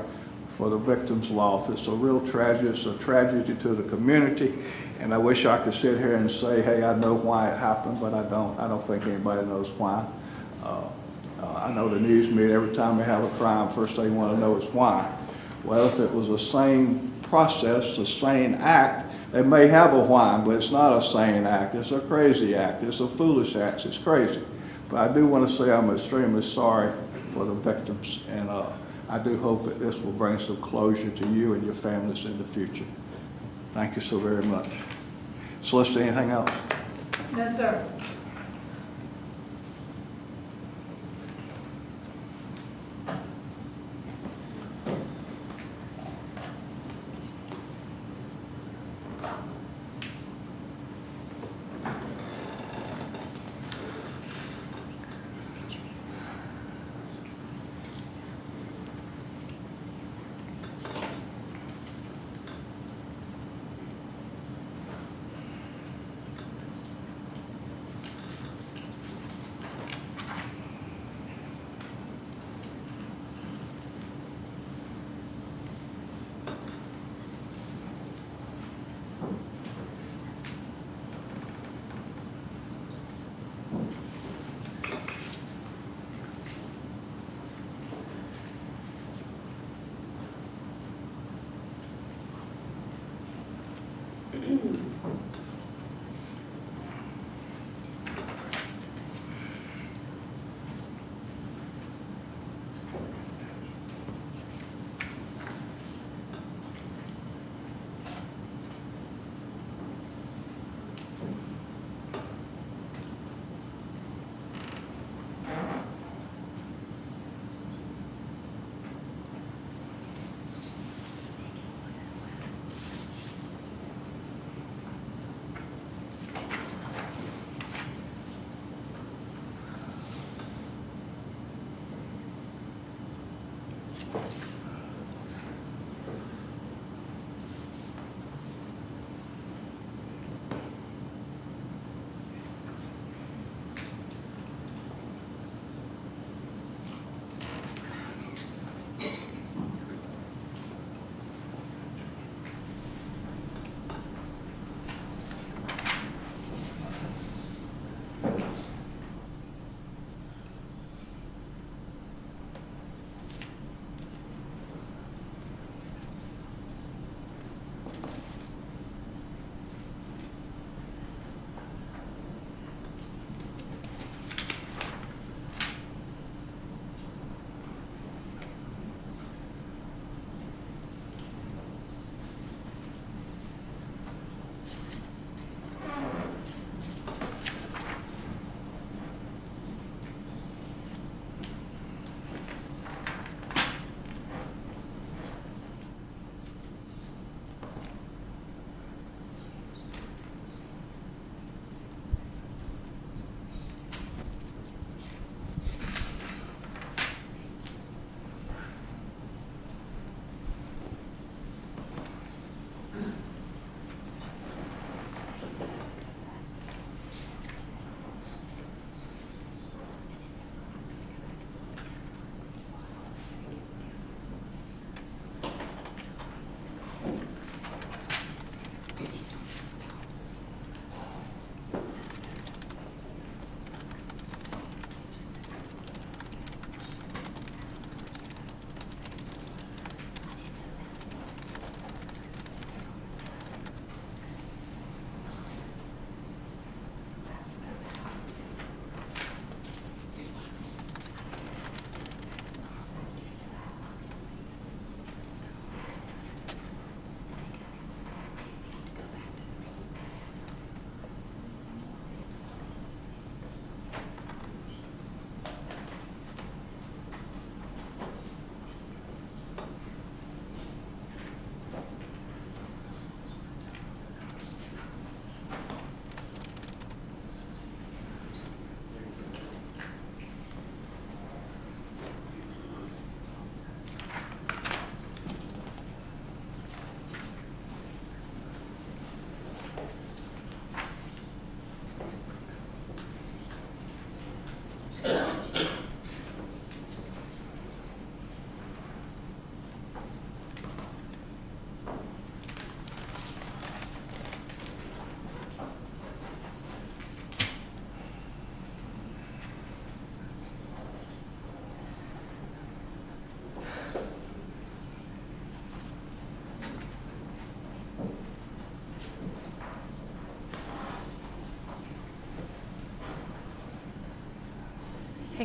for the victim's loss. It's a real tragedy. It's a tragedy to the community. And I wish I could sit here and say, hey, I know why it happened, but I don't. I don't think anybody knows why. I know the news media, every time they have a crime, first thing they want to know is why. Well, if it was the same process, the same act, they may have a why, but it's not a sane act. It's a crazy act. It's a foolish act. It's crazy. But I do want to say I'm extremely sorry for the victims, and I do hope that this will bring some closure to you and your families in the future. Thank you so very much. Solicitor, anything else? No, sir.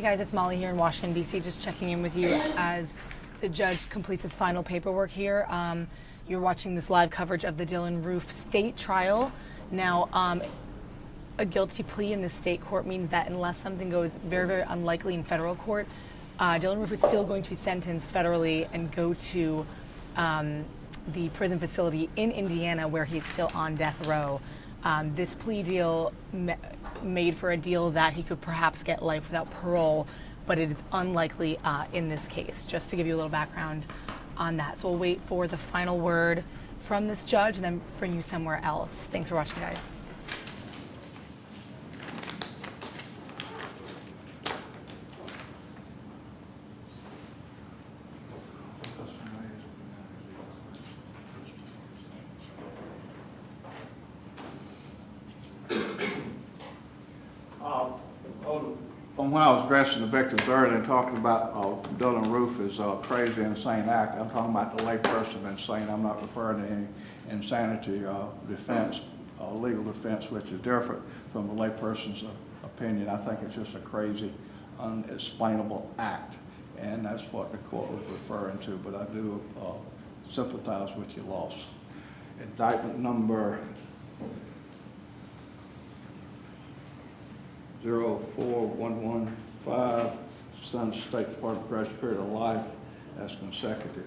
Hey guys, it's Molly here in Washington, D.C., just checking in with you as the judge completes his final paperwork here. You're watching this live coverage of the Dylann Roof state trial. Now, a guilty plea in the state court means that unless something goes very, very unlikely in federal court, Dylann Roof is still going to be sentenced federally and go to the prison facility in Indiana where he's still on death row. This plea deal made for a deal that he could perhaps get life without parole, but it is unlikely in this case, just to give you a little background on that. So we'll wait for the final word from this judge and then bring you somewhere else. Thanks for watching, guys. When I was addressing the victims earlier and talking about Dylann Roof is a crazy, insane act, I'm talking about the layperson insane. I'm not referring to any insanity defense, legal defense, which is different from the layperson's opinion. I think it's just a crazy, unexplainable act, and that's what the court was referring to, but I do sympathize with your loss. Indictment number 04115, Sun State Department Correction period of life, that's consecutive.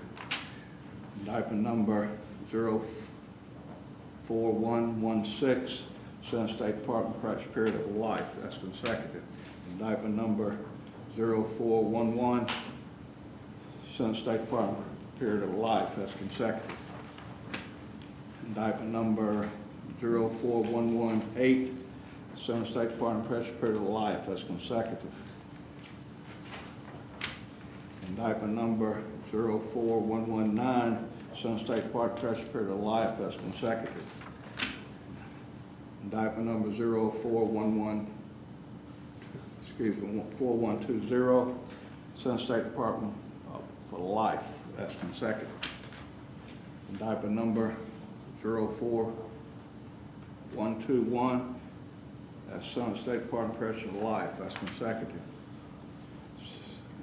Indictment number 04116, Sun State Department Correction period of life, that's consecutive. Indictment number 0411, Sun State Department period of life, that's consecutive. Indictment number 04118, San State Department Pressure period of life, that's consecutive. Indictment number 04119, San State Department Pressure period of life, that's consecutive. Indictment number 4120, San State Department for life, that's consecutive. Indictment number 04121, that's Sun State Department Correction of Life, that's consecutive.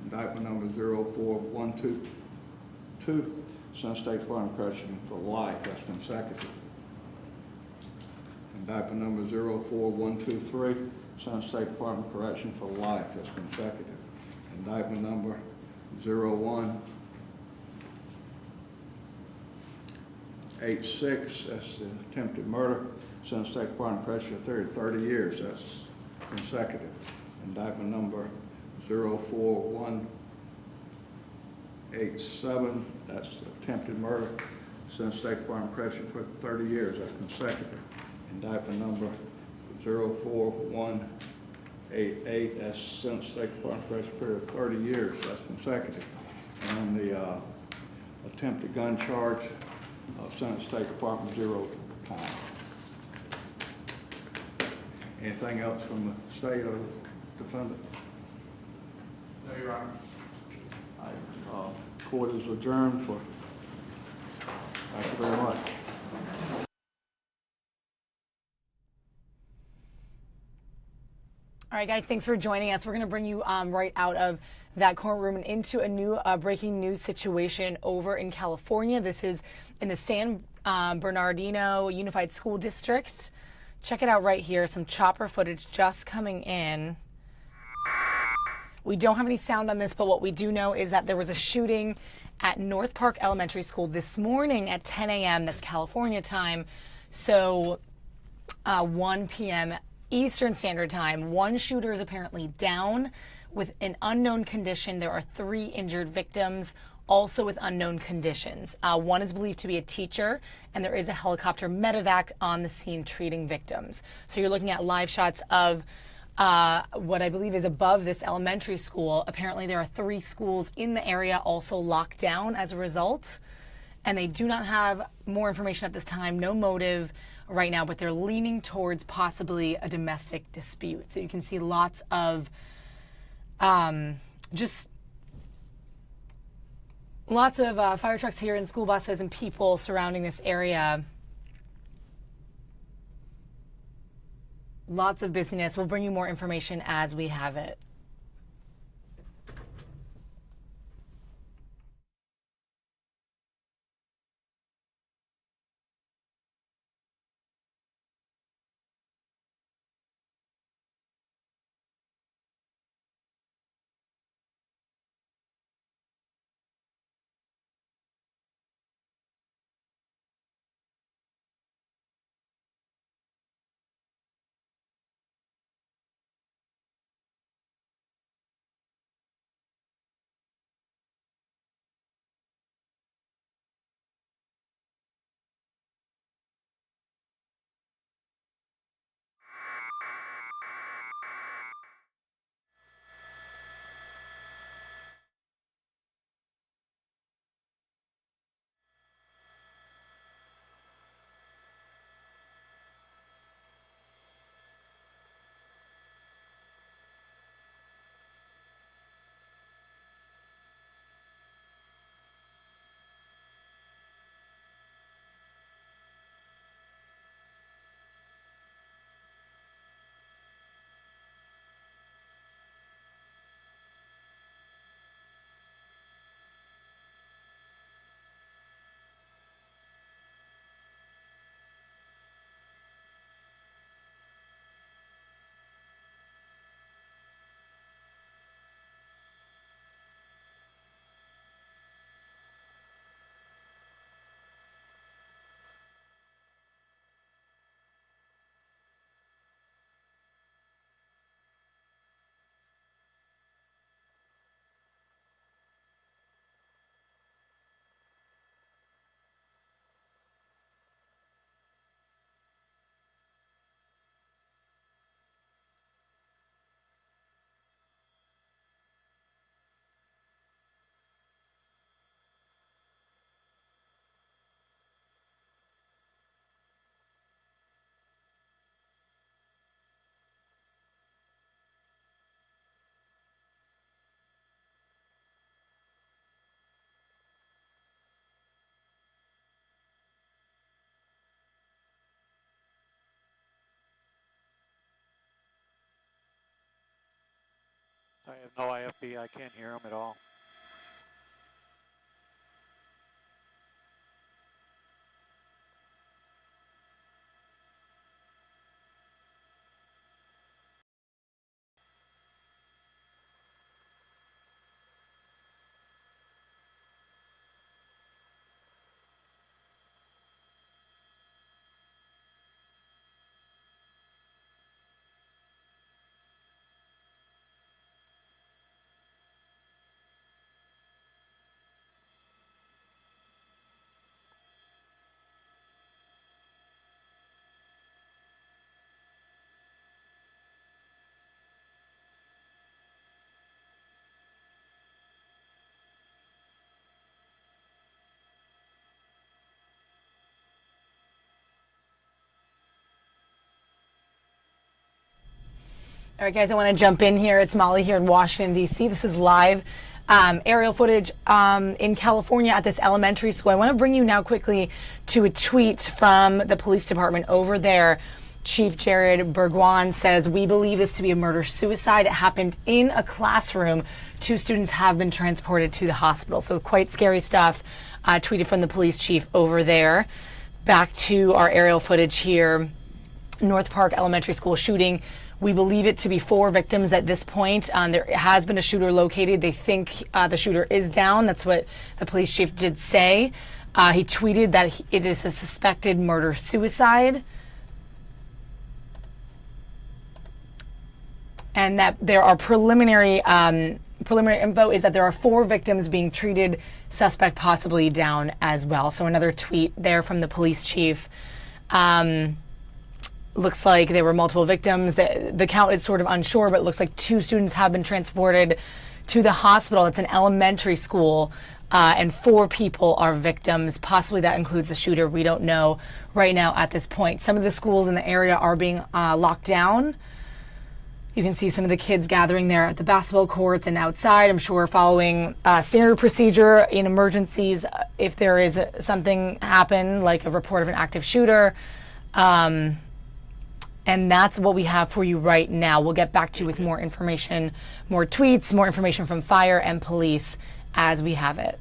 Indictment number 04122, Sun State Department Correction for Life, that's consecutive. Indictment number 04123, Sun State Department Correction for Life, that's consecutive. Indictment number 0186, that's the attempted murder, Sun State Department Pressure 30 years, that's consecutive. Indictment number 04187, that's attempted murder, Sun State Department Pressure for 30 years, that's consecutive. Indictment number 04188, that's Sun State Department Pressure period of 30 years, that's consecutive. And the attempted gun charge, Sun State Department 0 time. Anything else from the state or defendant? No, Your Honor. Court is adjourned for, thank you very much. All right, guys, thanks for joining us. We're going to bring you right out of that courtroom and into a new breaking news situation over in California. This is in the San Bernardino Unified School District. Check it out right here. Some chopper footage just coming in. We don't have any sound on this, but what we do know is that there was a shooting at North Park Elementary School this morning at 10 a.m. That's California time. So 1 p.m. Eastern Standard Time. One shooter is apparently down with an unknown condition. There are 3 injured victims, also with unknown conditions. One is believed to be a teacher, and there is a helicopter medevac on the scene treating victims. So you're looking at live shots of what I believe is above this elementary school. Apparently there are 3 schools in the area also locked down as a result, and they do not have more information at this time, no motive right now, but they're leaning towards possibly a domestic dispute. So you can see lots of fire trucks here and school buses and people surrounding this area. Lots of busyness. We'll bring you more information as we have it. I have no IFB. I can't hear him at all. All right, guys, I want to jump in here. It's Molly here in Washington, D.C. This is live aerial footage in California at this elementary school. I want to bring you now quickly to a tweet from the police department over there. Chief Jared Bergwan says, "We believe this to be a murder-suicide. It happened in a classroom. 2 students have been transported to the hospital." So quite scary stuff tweeted from the police chief over there. Back to our aerial footage here. North Park Elementary School shooting. We believe it to be 4 victims at this point. There has been a shooter located. They think the shooter is down. That's what the police chief did say. He tweeted that it is a suspected murder-suicide. And that there are preliminary info is that there are 4 victims being treated, suspect possibly down as well. So another tweet there from the police chief. Looks like there were multiple victims. The count is sort of unsure, but it looks like 2 students have been transported to the hospital. It's an elementary school, and 4 people are victims. Possibly that includes the shooter. We don't know right now at this point. Some of the schools in the area are being locked down. You can see some of the kids gathering there at the basketball courts and outside. I'm sure following standard procedure in emergencies if there is something happen, like a report of an active shooter. And that's what we have for you right now. We'll get back to you with more information, more tweets, more information from fire and police as we have it.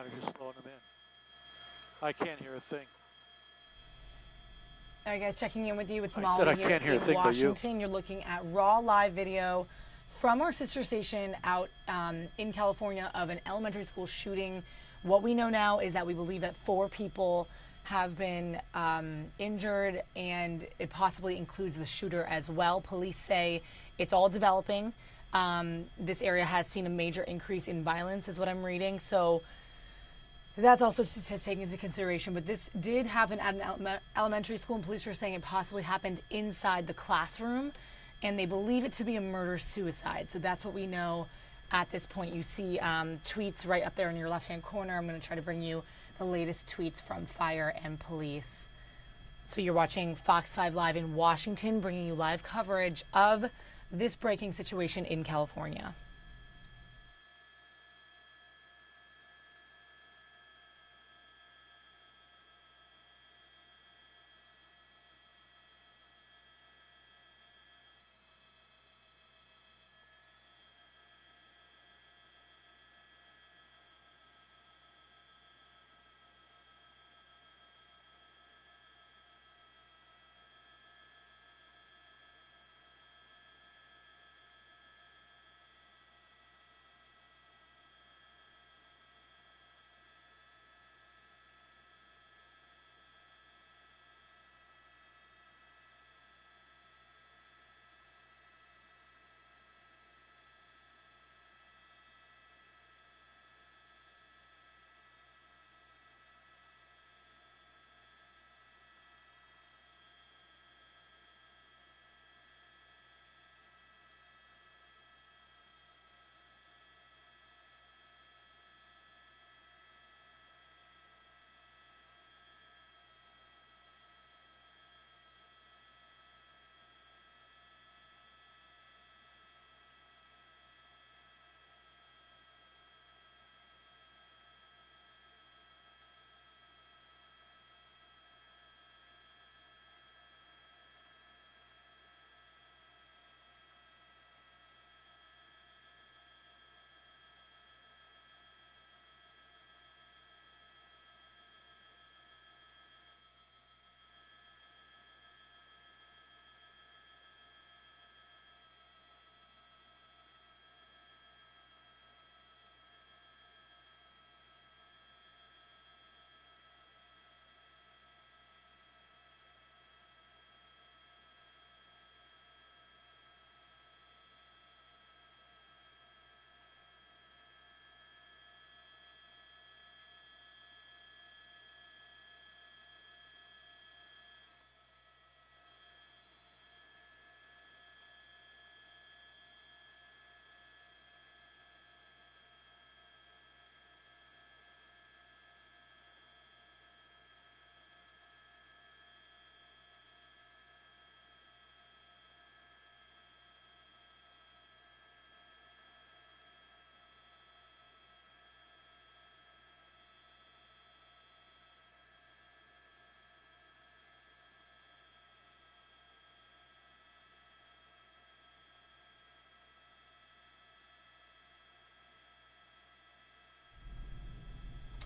matter, just slowing them in. I can't hear a thing. All right, guys, checking in with you. It's I Molly said I here can't hear a in thing but you. Washington. You're looking at raw live video from our sister station out in California of an elementary school shooting. What we know now is that we believe that 4 people have been injured, and it possibly includes the shooter as well. Police say it's all developing. This area has seen a major increase in violence, is what I'm reading. So that's also to take into consideration. But this did happen at an elementary school, and police are saying it possibly happened inside the classroom, and they believe it to be a murder-suicide. So that's what we know at this point. You see tweets right up there in your left-hand corner. I'm going to try to bring you the latest tweets from fire and police. So you're watching Fox 5 Live in Washington, bringing you live coverage of this breaking situation in California.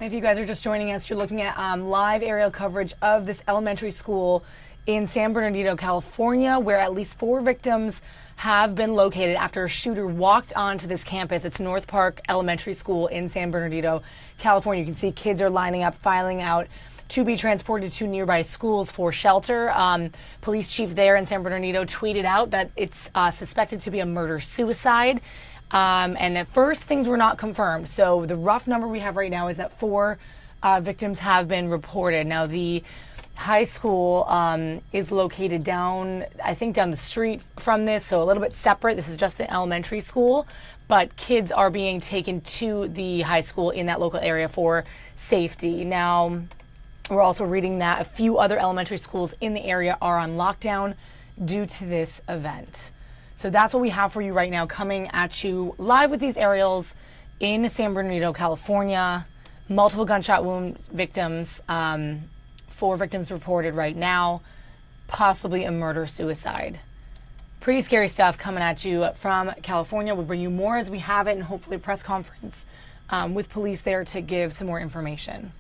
If you guys are just joining us, you're looking at live aerial coverage of this elementary school in San Bernardino, California, where at least 4 victims have been located after a shooter walked onto this campus. It's North Park Elementary School in San Bernardino, California. You can see kids are lining up, filing out to be transported to nearby schools for shelter. Police chief there in San Bernardino tweeted out that it's suspected to be a murder-suicide. And at first, things were not confirmed. So the rough number we have right now is that 4 victims have been reported. Now, the high school is located down the street from this, so a little bit separate. This is just the elementary school, but kids are being taken to the high school in that local area for safety. Now, we're also reading that a few other elementary schools in the area are on lockdown due to this event. So that's what we have for you right now, coming at you live with these aerials in San Bernardino, California. Multiple gunshot wound victims, 4 victims reported right now, possibly a murder-suicide. Pretty scary stuff coming at you from California. We'll bring you more as we have it, and hopefully a press conference with police there to give some more information.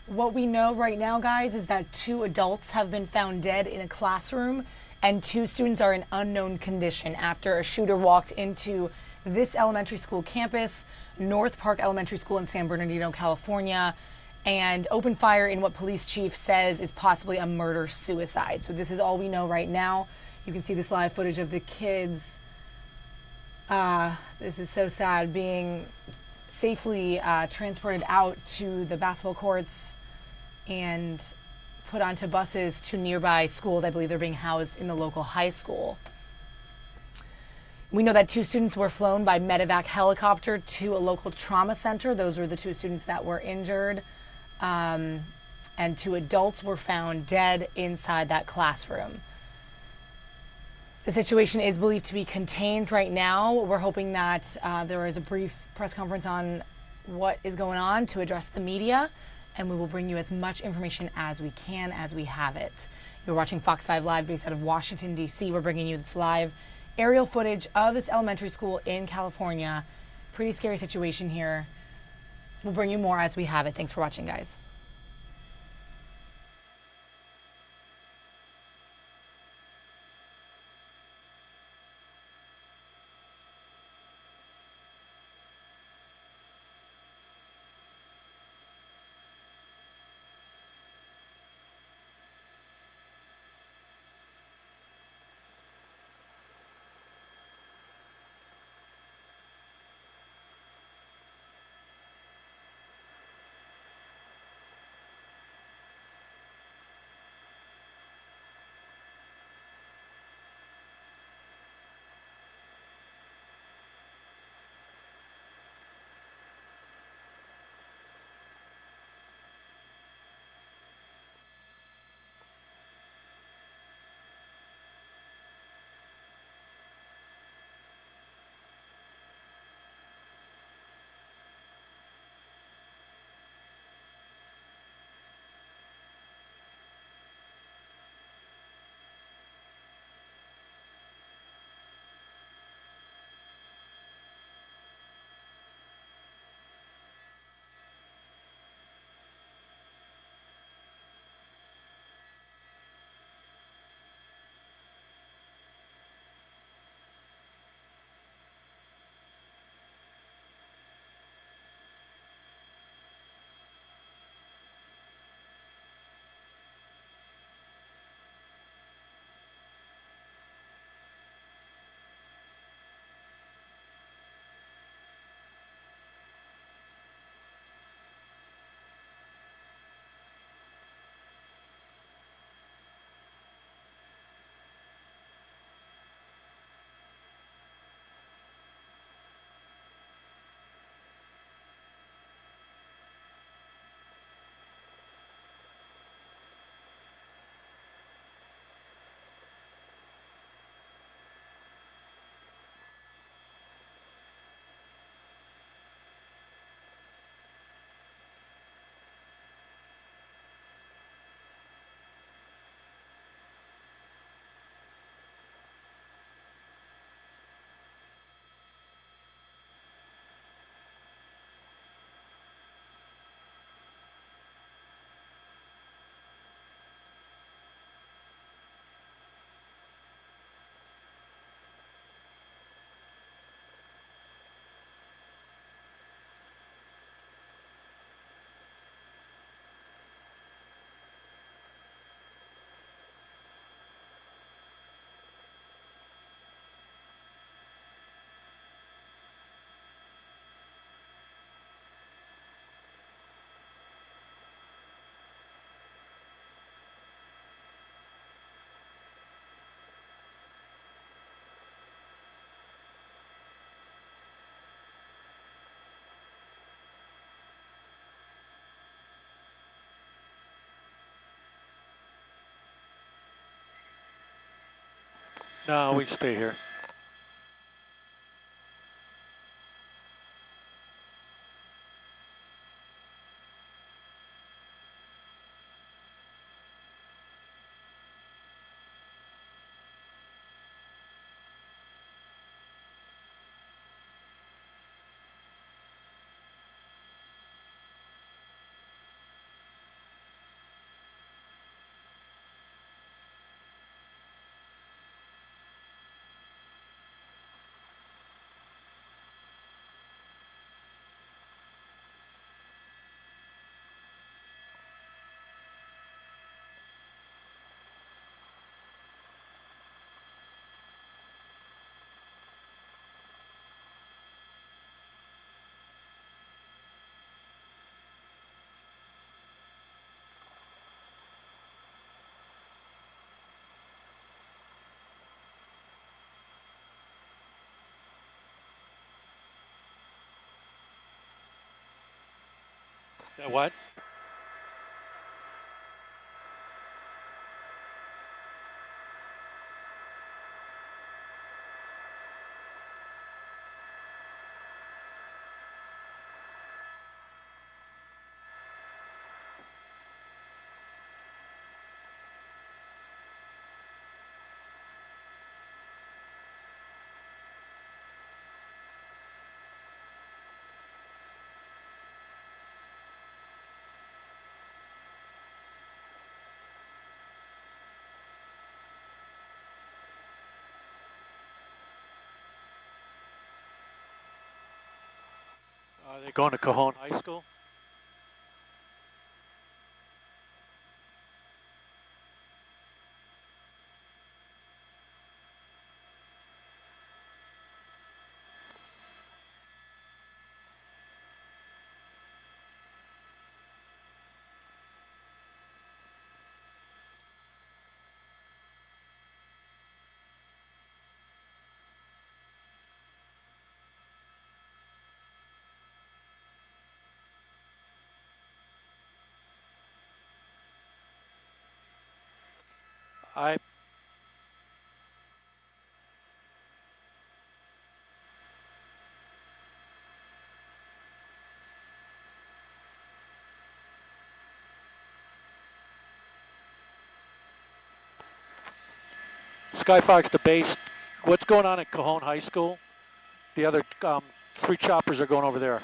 What we know right now, guys, is that 2 adults have been found dead in a classroom and 2 students are in unknown condition after a shooter walked into this elementary school campus, North Park Elementary School in San Bernardino, California, and opened fire in what police chief says is possibly a murder-suicide. So this is all we know right now. You can see this live footage of the kids. This is so sad, being safely transported out to the basketball courts and put onto buses to nearby schools. I believe they're being housed in the local high school. We know that 2 students were flown by medevac helicopter to a local trauma center. Those were the 2 students that were injured. And 2 adults were found dead inside that classroom. The situation is believed to be contained right now. We're hoping that there is a brief press conference on what is going on to address the media, and we will bring you as much information as we can as we have it. You're watching Fox 5 Live based out of Washington, D.C. We're bringing you this live aerial footage of this elementary school in California. Pretty scary situation here. We'll bring you more as we have it. Thanks for watching, guys. No, we stay here. What? they going to Cajon High School? I Skyfox, the base. What's going on at Cajon High School? The other 3 choppers are going over there.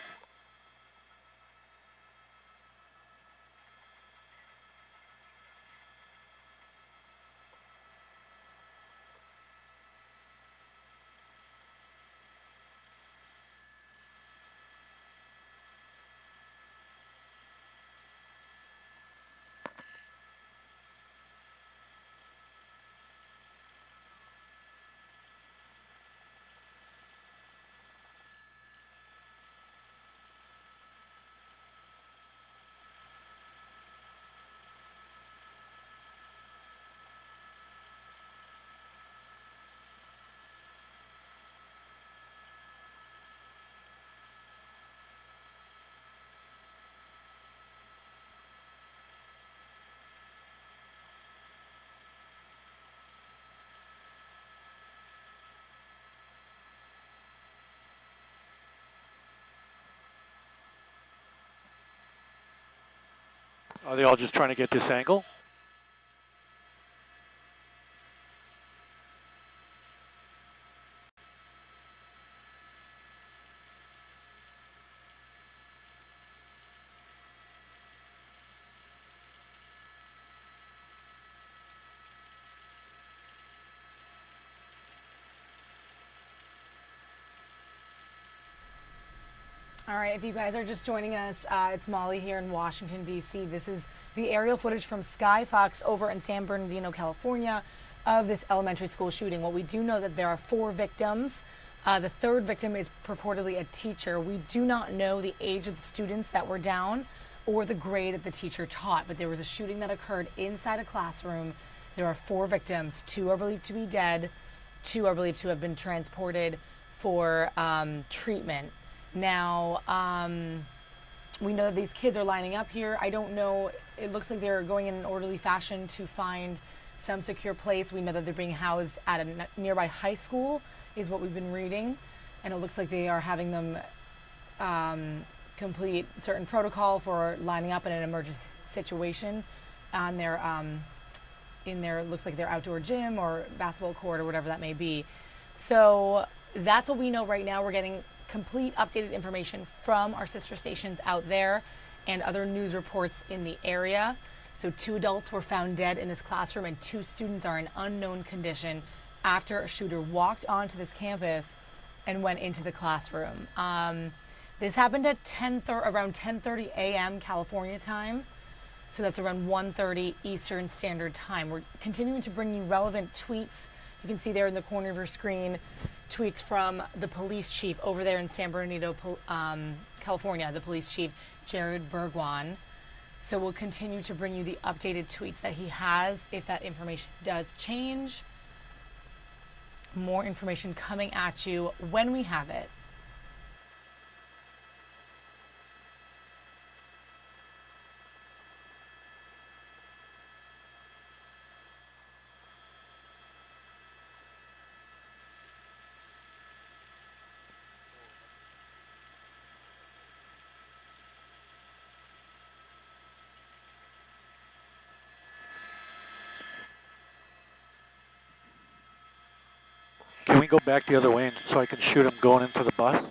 Are they all just trying to get this angle? All right, if you guys are just joining us, it's Molly here in Washington, D.C. This is the aerial footage from Skyfox over in San Bernardino, California, of this elementary school shooting. What we do know that there are 4 victims. The 3rd victim is purportedly a teacher. We do not know the age of the students that were down or the grade that the teacher taught, but there was a shooting that occurred inside a classroom. There are 4 victims. 2 are believed to be dead. 2 are believed to have been transported for treatment. Now, we know that these kids are lining up here. I don't know, it looks like they're going in an orderly fashion to find some secure place. We know that they're being housed at a nearby high school, is what we've been reading. And it looks like they are having them complete certain protocol for lining up in an emergency situation on their, in their, looks like their outdoor gym or basketball court or whatever that may be. So that's what we know right now. We're getting complete updated information from our sister stations out there and other news reports in the area. So 2 adults were found dead in this classroom and 2 students are in unknown condition after a shooter walked onto this campus and went into the classroom. This happened at around 10:30 a.m. California time. So that's around 1:30 Eastern Standard Time. We're continuing to bring you relevant tweets. You can see there in the corner of your screen tweets from the police chief over there in San Bernardino, California, the police chief, Jared Bergwan. So we'll continue to bring you the updated tweets that he has if that information does change. More information coming at you when we have it. Can we go back the other way so I can shoot him going into the bus?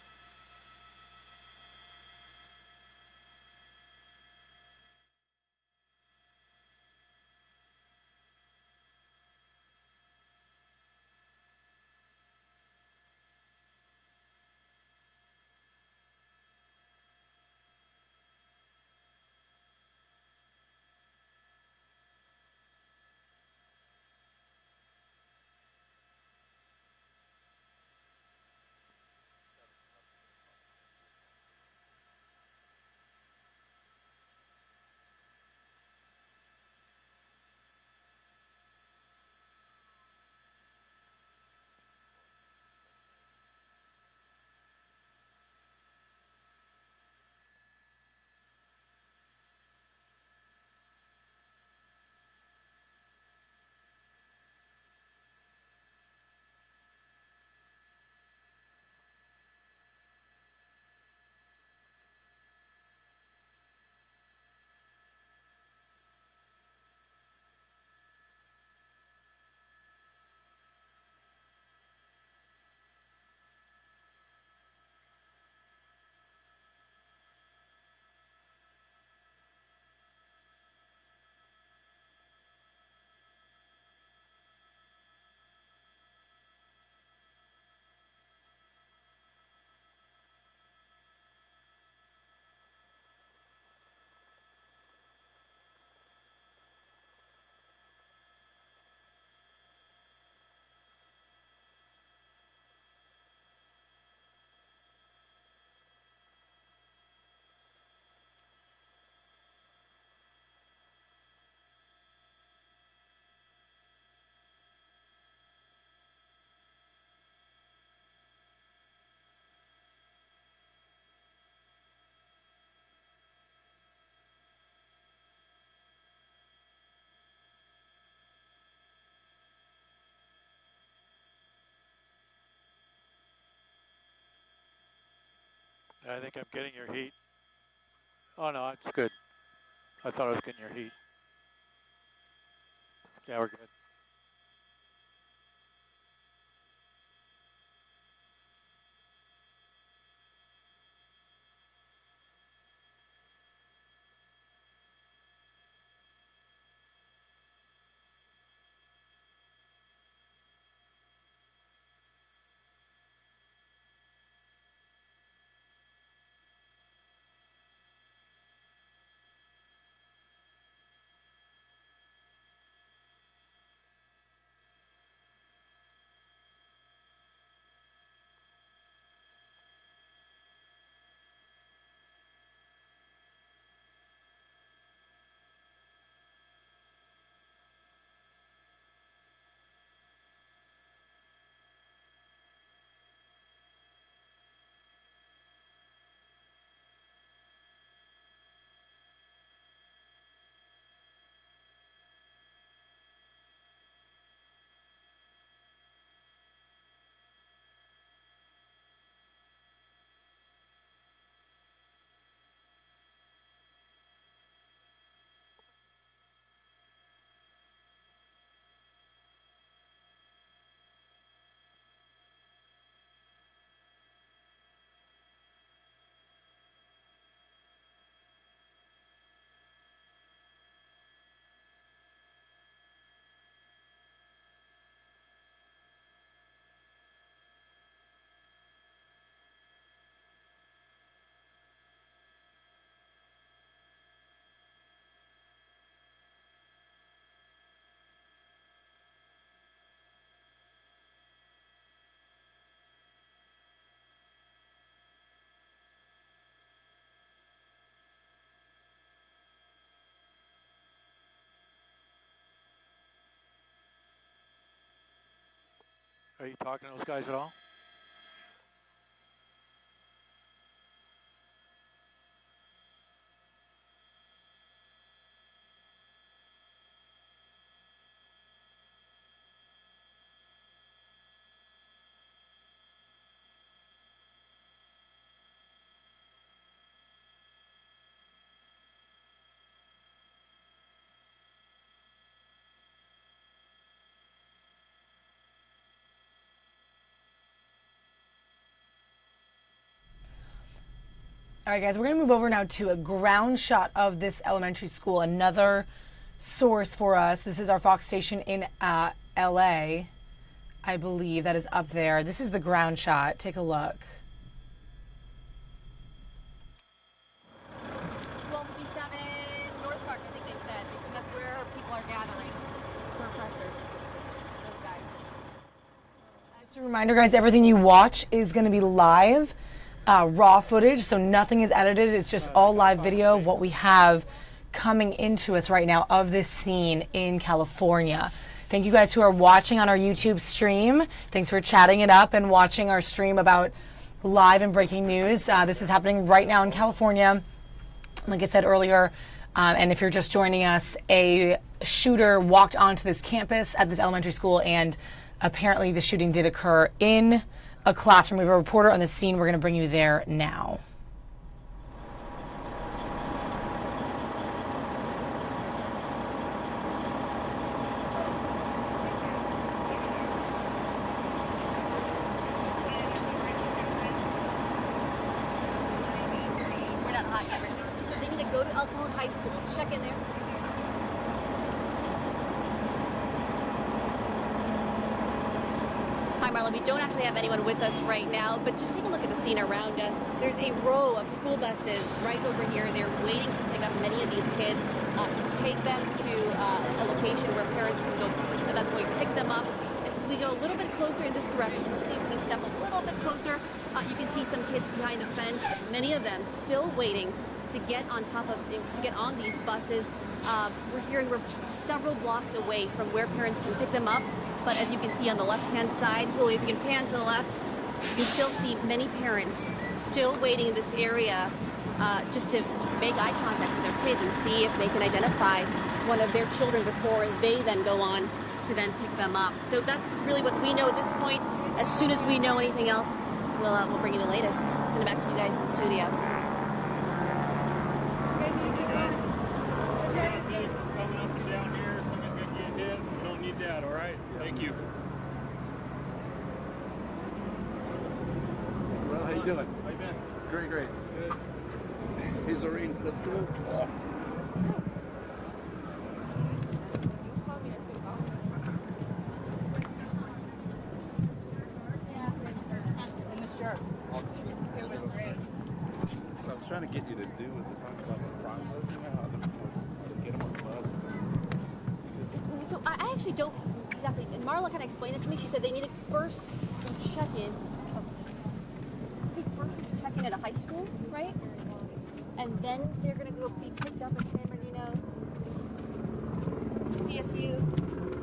I think I'm getting your heat. Oh, no, it's good. I thought I was getting your heat. Yeah, we're good. Are you talking to those guys at all? All right, guys, we're going to move over now to a ground shot of this elementary school, another source for us. This is our Fox station in LA, I believe, that is up there. This is the ground shot. Take a look. 1257 North Park, I think they said. That's where people are gathering for pressers. Those guys. Just a reminder, guys, everything you watch is going to be live. Raw footage, so nothing is edited. It's just all live video of what we have coming into us right now of this scene in California. Thank you guys who are watching on our YouTube stream. Thanks for chatting it up and watching our stream about live and breaking news. This is happening right now in California. Like I said earlier, and if you're just joining us, a shooter walked onto this campus at this elementary school, and apparently the shooting did occur in a classroom. We have a reporter on the scene. We're going to bring you there now. We're not hot yet. So they need to go to El Cajon High School. Check in there. Hi, Marla. We don't actually have anyone with us right now, but just take a look at the scene around us. There's a row of school buses right over here. They're waiting to pick up many of these kids to take them to a location where parents can go at that point pick them up. If we go a little bit closer in this direction, see if we step a little bit closer, you can see some kids behind the fence. Many of them still waiting to get on these buses. We're hearing we're several blocks away from where parents can pick them up. But as you can see on the left-hand side, Julie, if you can pan to the left, you can still see many parents still waiting in this area just to make eye contact with their kids and see if they can identify one of their children before they then go on to then pick them up. So that's really what we know at this point. As soon as we know anything else, we'll bring you the latest. Send it back to you guys in the studio. It's coming up and down here. Somebody's gonna get hit. We don't need that. All right. Thank you. Well, how you doing? How you been? Great, great. Good. Hey, Zoreen, let's go. What I was trying to get you to do was to talk about the process, you know, how to get them on the bus. So I actually don't exactly, and Marla kind of explained it to me. She said they needed first to check in. I think first to check in at a high school, right? And then they're going to go be picked up at San Bernardino, CSU,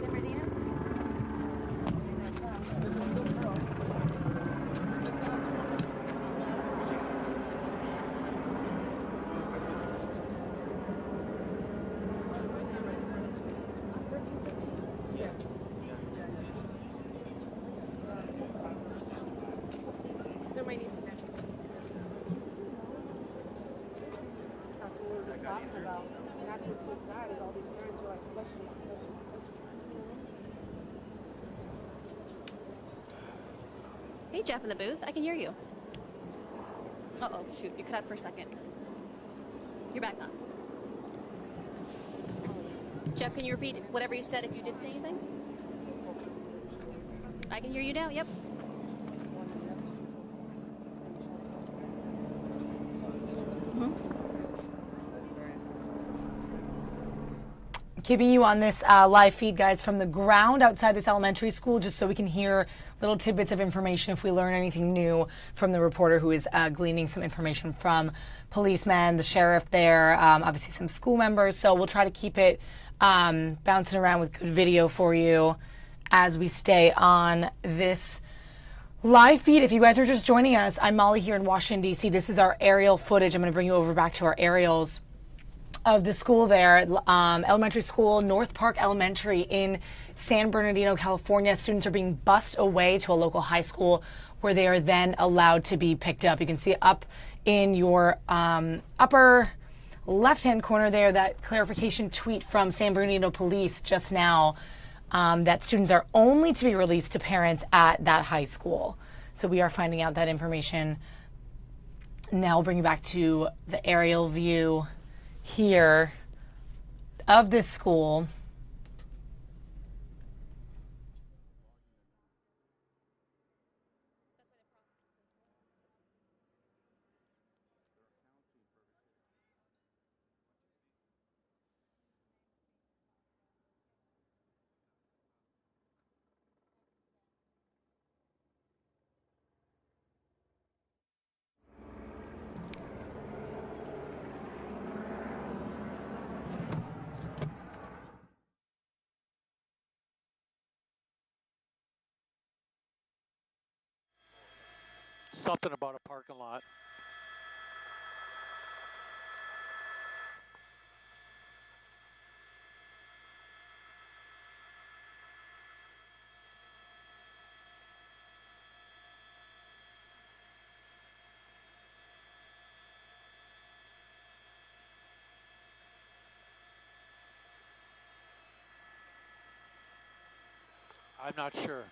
San Bernardino. There might need some extra. That's what we were just talking about. And that's what's so sad is all these parents are like questioning. Hey, Jeff in the booth. I can hear you. Uh-oh, shoot. You cut out for a second. You're back on. Jeff, can you repeat whatever you said if you did say anything? I can hear you now. Yep. Keeping you on this live feed, guys, from the ground outside this elementary school, just so we can hear little tidbits of information if we learn anything new from the reporter who is gleaning some information from policemen, the sheriff there, obviously some school members. So we'll try to keep it bouncing around with good video for you as we stay on this live feed. If you guys are just joining us, I'm Molly here in Washington, D.C. This is our aerial footage. I'm going to bring you over back to our aerials of the school there, elementary school, North Park Elementary in San Bernardino, California. Students are being bused away to a local high school where they are then allowed to be picked up. You can see up in your upper left-hand corner there that clarification tweet from San Bernardino Police just now that students are only to be released to parents at that high school. So we are finding out that information. Now we'll bring you back to the aerial view here of this school. Something about a parking lot. I'm not sure.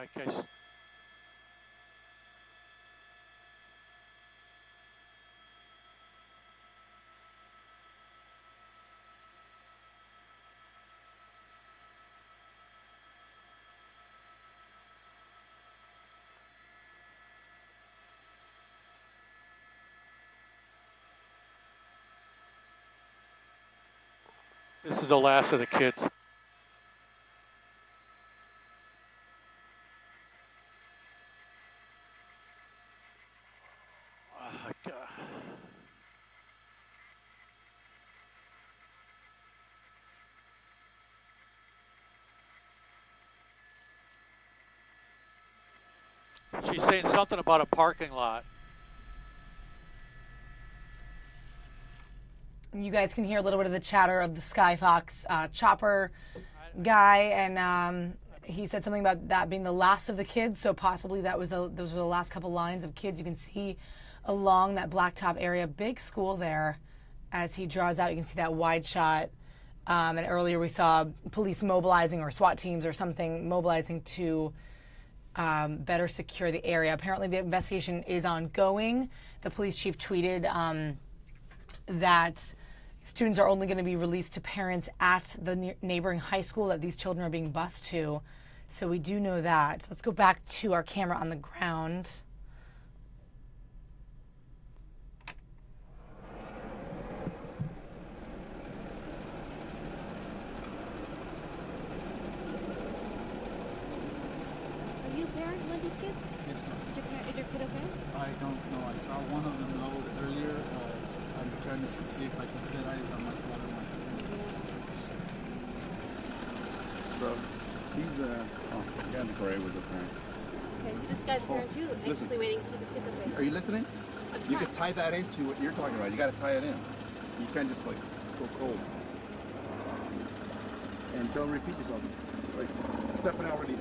Okay. This is the last of the kids. All right, She's saying something about a parking lot. You guys can hear a little bit of the chatter of the Sky Fox chopper guy, and he said something about that being the last of the kids. So possibly those were the last couple lines of kids you can see along that blacktop area. Big school there. As he draws out, you can see that wide shot. And earlier we saw police mobilizing, or SWAT teams or something mobilizing to better secure the area. Apparently the investigation is ongoing. The police chief tweeted that students are only going to be released to parents at the neighboring high school that these children are being bused to. So we do know that. Let's go back to our camera on the ground. Are you a parent of one of these kids? Yes, ma'am. Is your kid okay? I don't know. I saw one of them load earlier. I'm trying to see if I can set eyes on my smaller one. Bro, he's yeah, the gray was a parent. Okay, this guy's a parent too, anxiously waiting to see if his kid's okay. Are you listening? I'm You trying. could tie that into what you're talking about. You got to tie it in. You can't just like go cold. And don't repeat yourself. Like Stephanie already.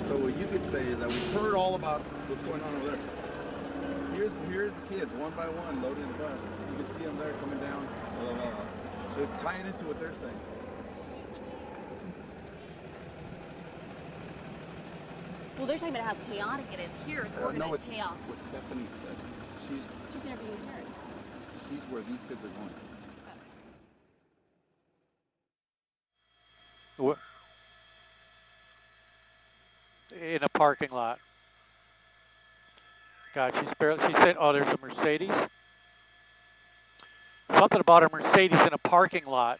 So what you could say is that we've heard all about what's going on over there. Here's the kids, one by one, loading the bus. You can see them there coming down. Blah, blah, blah. So tie it into what they're saying. Well, they're talking about how chaotic it is. Here, it's organized No, it's chaos. what Stephanie said. She's never being heard. she's where these kids are going. In a parking lot. God, she said, oh, there's a Mercedes. Something about a Mercedes in a parking lot.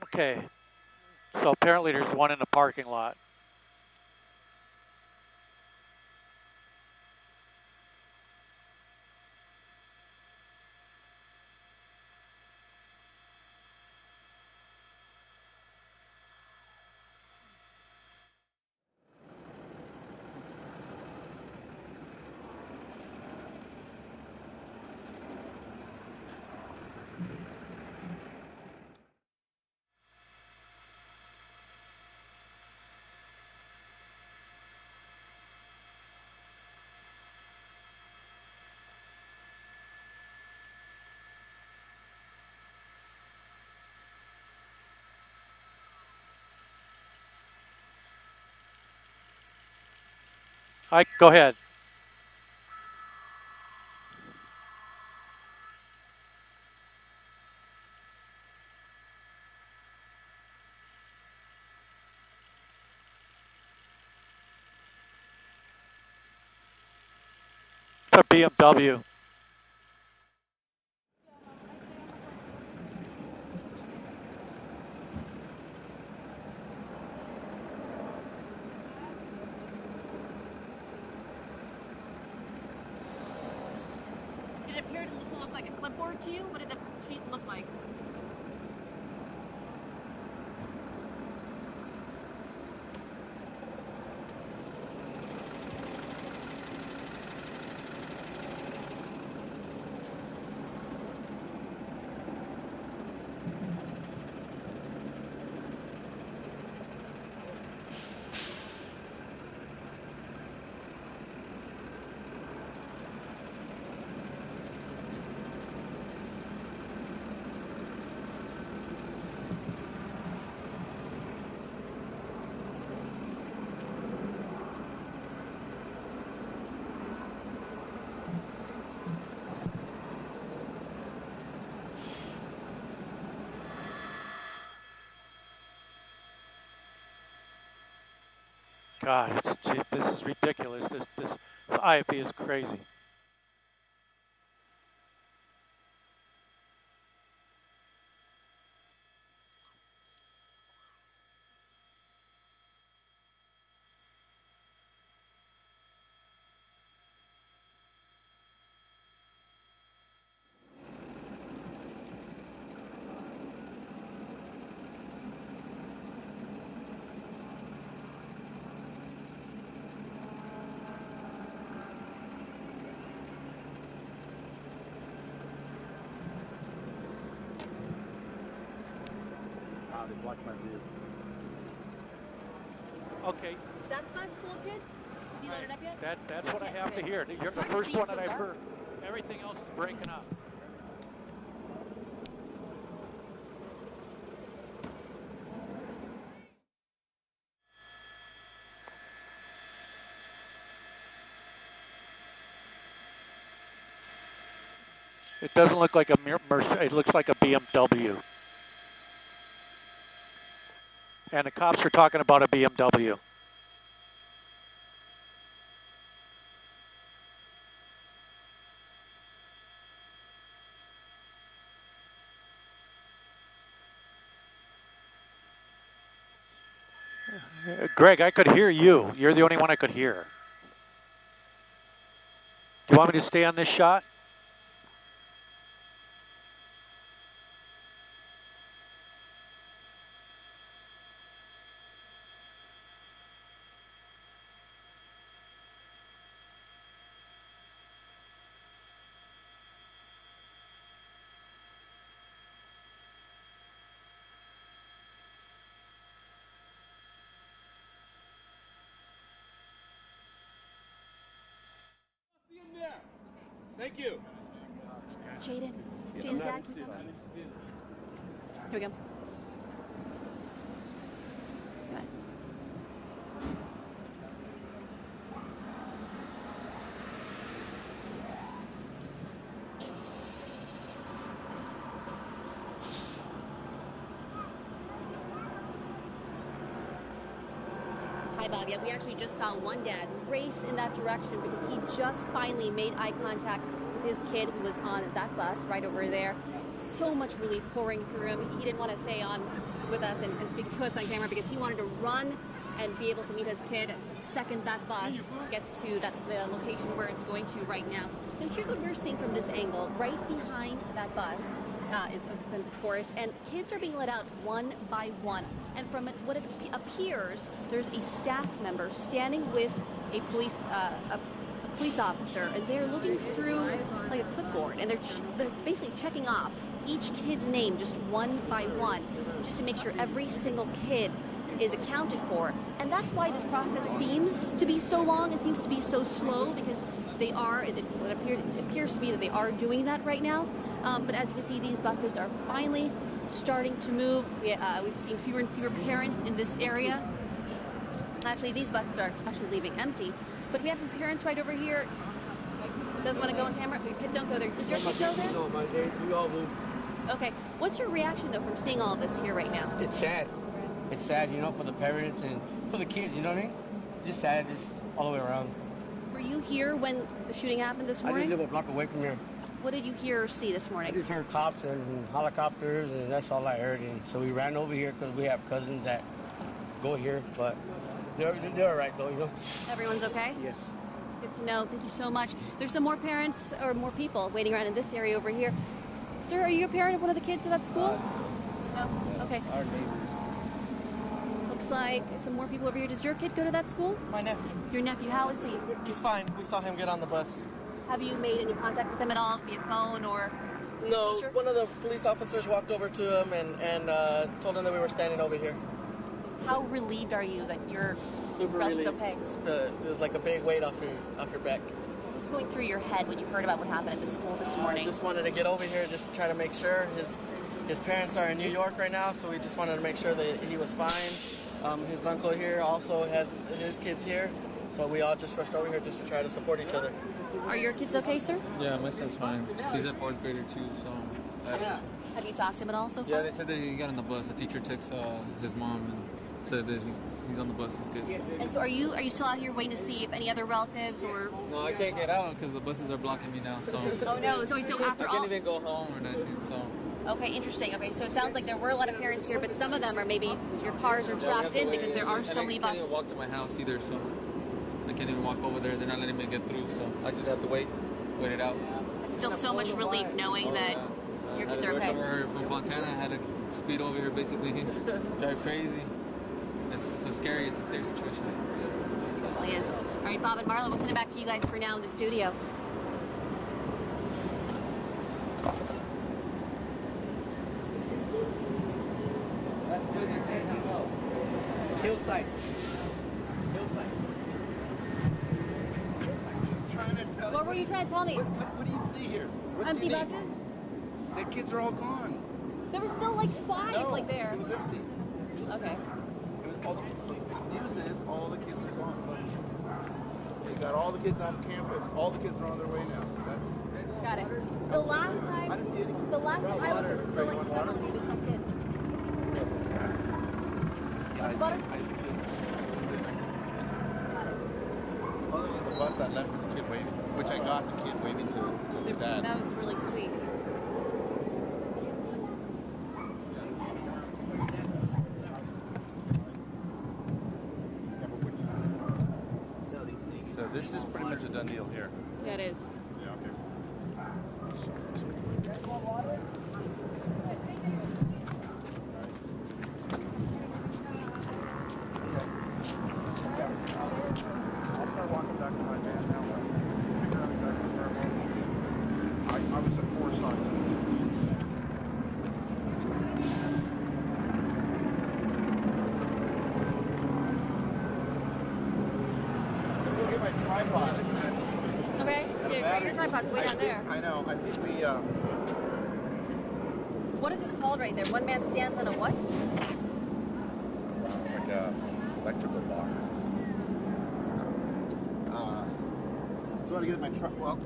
Okay. So apparently there's one in the parking lot. Go ahead. It's a BMW. Did it appear to look like a clipboard to you? What did the sheet look like? God, this is ridiculous. This IFE is crazy. blocked my view. Okay, Is that bus full of kids? Is he loaded up yet? that's what I have to hear. You're It's the hard to first see, one it's so that I've dark. heard. Everything else is breaking up. It doesn't look like a it looks like a BMW. And the cops are talking about a BMW. Greg, I could hear you. You're the only one I could hear. Do you want me to stay on this shot? Thank you. Jaden's dad, can we talk to you? Here we go. Sorry. Hi, Bob. Yeah, we actually just saw one dad race in that direction because he just finally made eye contact with his kid who was on that bus right over there. So much relief pouring through him. He didn't want to stay on with us and speak to us on camera because he wanted to run and be able to meet his kid the second that bus gets to the location where it's going to right now. And here's what we're seeing from this angle. Right behind that bus is of course, and kids are being let out one by one. And from what it appears, there's a staff member standing with a police officer, and they're looking through like a clipboard, and they're basically checking off each kid's name just one by one, just to make sure every single kid is accounted for. And that's why this process seems to be so long and seems to be so slow, because they are, it appears to me that they are doing that right now. But as you can see, these buses are finally starting to move. We've seen fewer and fewer parents in this area. Actually, these buses are actually leaving empty. But we have some parents right over here. Doesn't want to go on camera? Your kids don't go there. Does your kid go there? No, we all move. Okay. What's your reaction, though, from seeing all of this here right now? It's sad. It's sad, you know, for the parents and for the kids, you know what I mean? Just sad, just all the way around. Were you here when the shooting happened this I morning? just live a block away from here. What did you hear or see this I morning? just heard cops and helicopters, and that's all I heard. And so we ran over here because we have cousins that go here, but they're all right, though, you know? Everyone's okay? Yes. Good to know. Thank you so much. There's some more parents or more people waiting around in this area over here. Sir, are you a parent of one of the kids at that school? No? Okay. Our neighbors. Looks like some more people over here. Does your kid go to that school? My nephew. Your nephew, how is he? He's fine. We saw him get on the bus. Have you made any contact with him at all, via phone or? No, one of the police officers walked over to him and told him that we were standing over here. How relieved are you that your Super brother's relieved. okay? There's like a big weight off your back. What's going through your head when you heard about what happened at the school this morning? I just wanted to get over here just to try to make sure. His parents are in New York right now, so we just wanted to make sure that he was fine. His uncle here also has his kids here, so we all just rushed over here just to try to support each other. Are your kids okay, sir? Yeah, my son's fine. He's a fourth grader too, so. Have you talked to him at all so far? Yeah, they said that he got on the bus. The teacher texted his mom and said that he's on the bus. He's good. And so are you still out here waiting to see if any other relatives or? No, I can't get out because the buses are blocking me now. So. Oh no! So after I can't even go home or nothing. So. Okay, interesting. Okay, so it sounds like there were a lot of parents here, but some of them are maybe your cars are trapped in because there are so many I can't buses. even walk to my house either, so I can't even walk over there. They're not letting me get through, so I just have to wait it out. It's still so much relief knowing that your kids are I okay. had to rush over from Fontana. I had to speed over here, basically, drive crazy. It's a scary situation. It definitely is. All right, Bob and Marla, we'll send it back to you guys for now in the studio. That's good. fight. He'll fight. Trying to tell What were you trying to tell me? What do you see here? What Empty do you need? buses? The kids are all gone. There were still like 5 No, like there. it was empty. Okay. It was all the kids. So the news is all the kids are gone. They got all the kids on campus. All the kids are on their way now. Got it. The last time I was there, there was still like 70 to some kids. You want butter? Other than the bus that left with the kid waving, which I got the kid waving to the dad. That was really sweet. So this is pretty much a done deal here. Yeah, it is. Yeah, okay. I'll start walking back to my van now. Figure out exactly where I'm I was at 4 signs. Look at my tripod. Okay. Yeah, your tripod's way down there. I know. I think we. What is this called right there? One man stands on a what? Like a electrical box. So I want to get my truck. Well,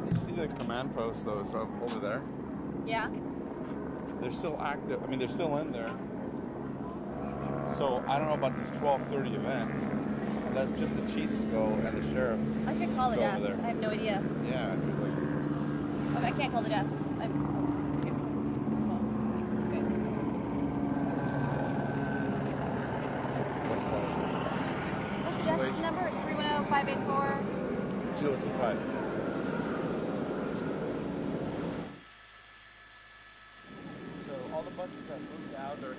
you see the command post though, so over there. Yeah. They're still active. I mean, they're still in there. So I don't know about this 12:30 event. That's just the chiefs go and the sheriff. I should call the go desk. over there. I have no idea. Yeah, it's like. Okay, I can't call the desk. Okay. What's the desk's number? It's 310-584. 2025. So all the buses that moved out, they're in.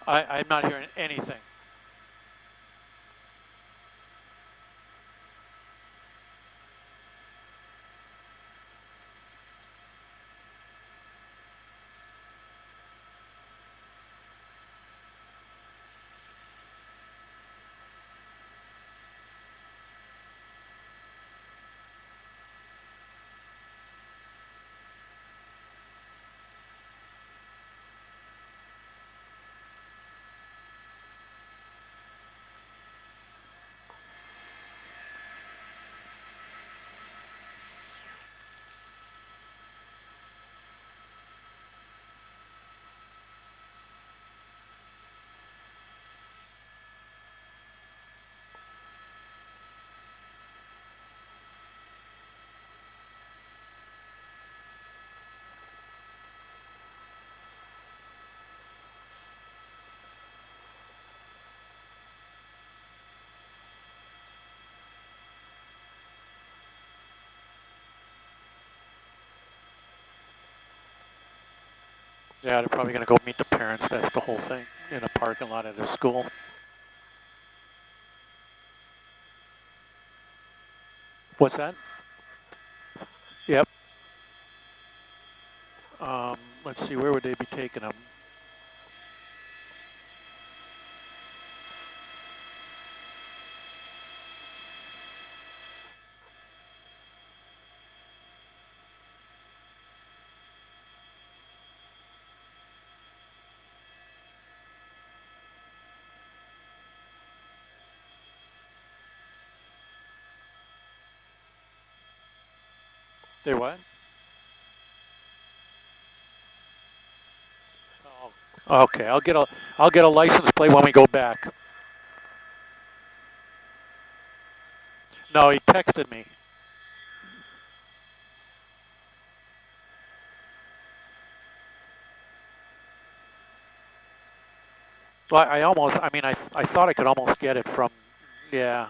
I'm not hearing anything. Yeah, they're probably going to go meet the parents. That's the whole thing in a parking lot at a school. What's that? Yep. Let's see, where would they be taking them? They what? Oh, okay, I'll get a license plate when we go back. No, he texted me. Well, I thought I could almost get it from, yeah.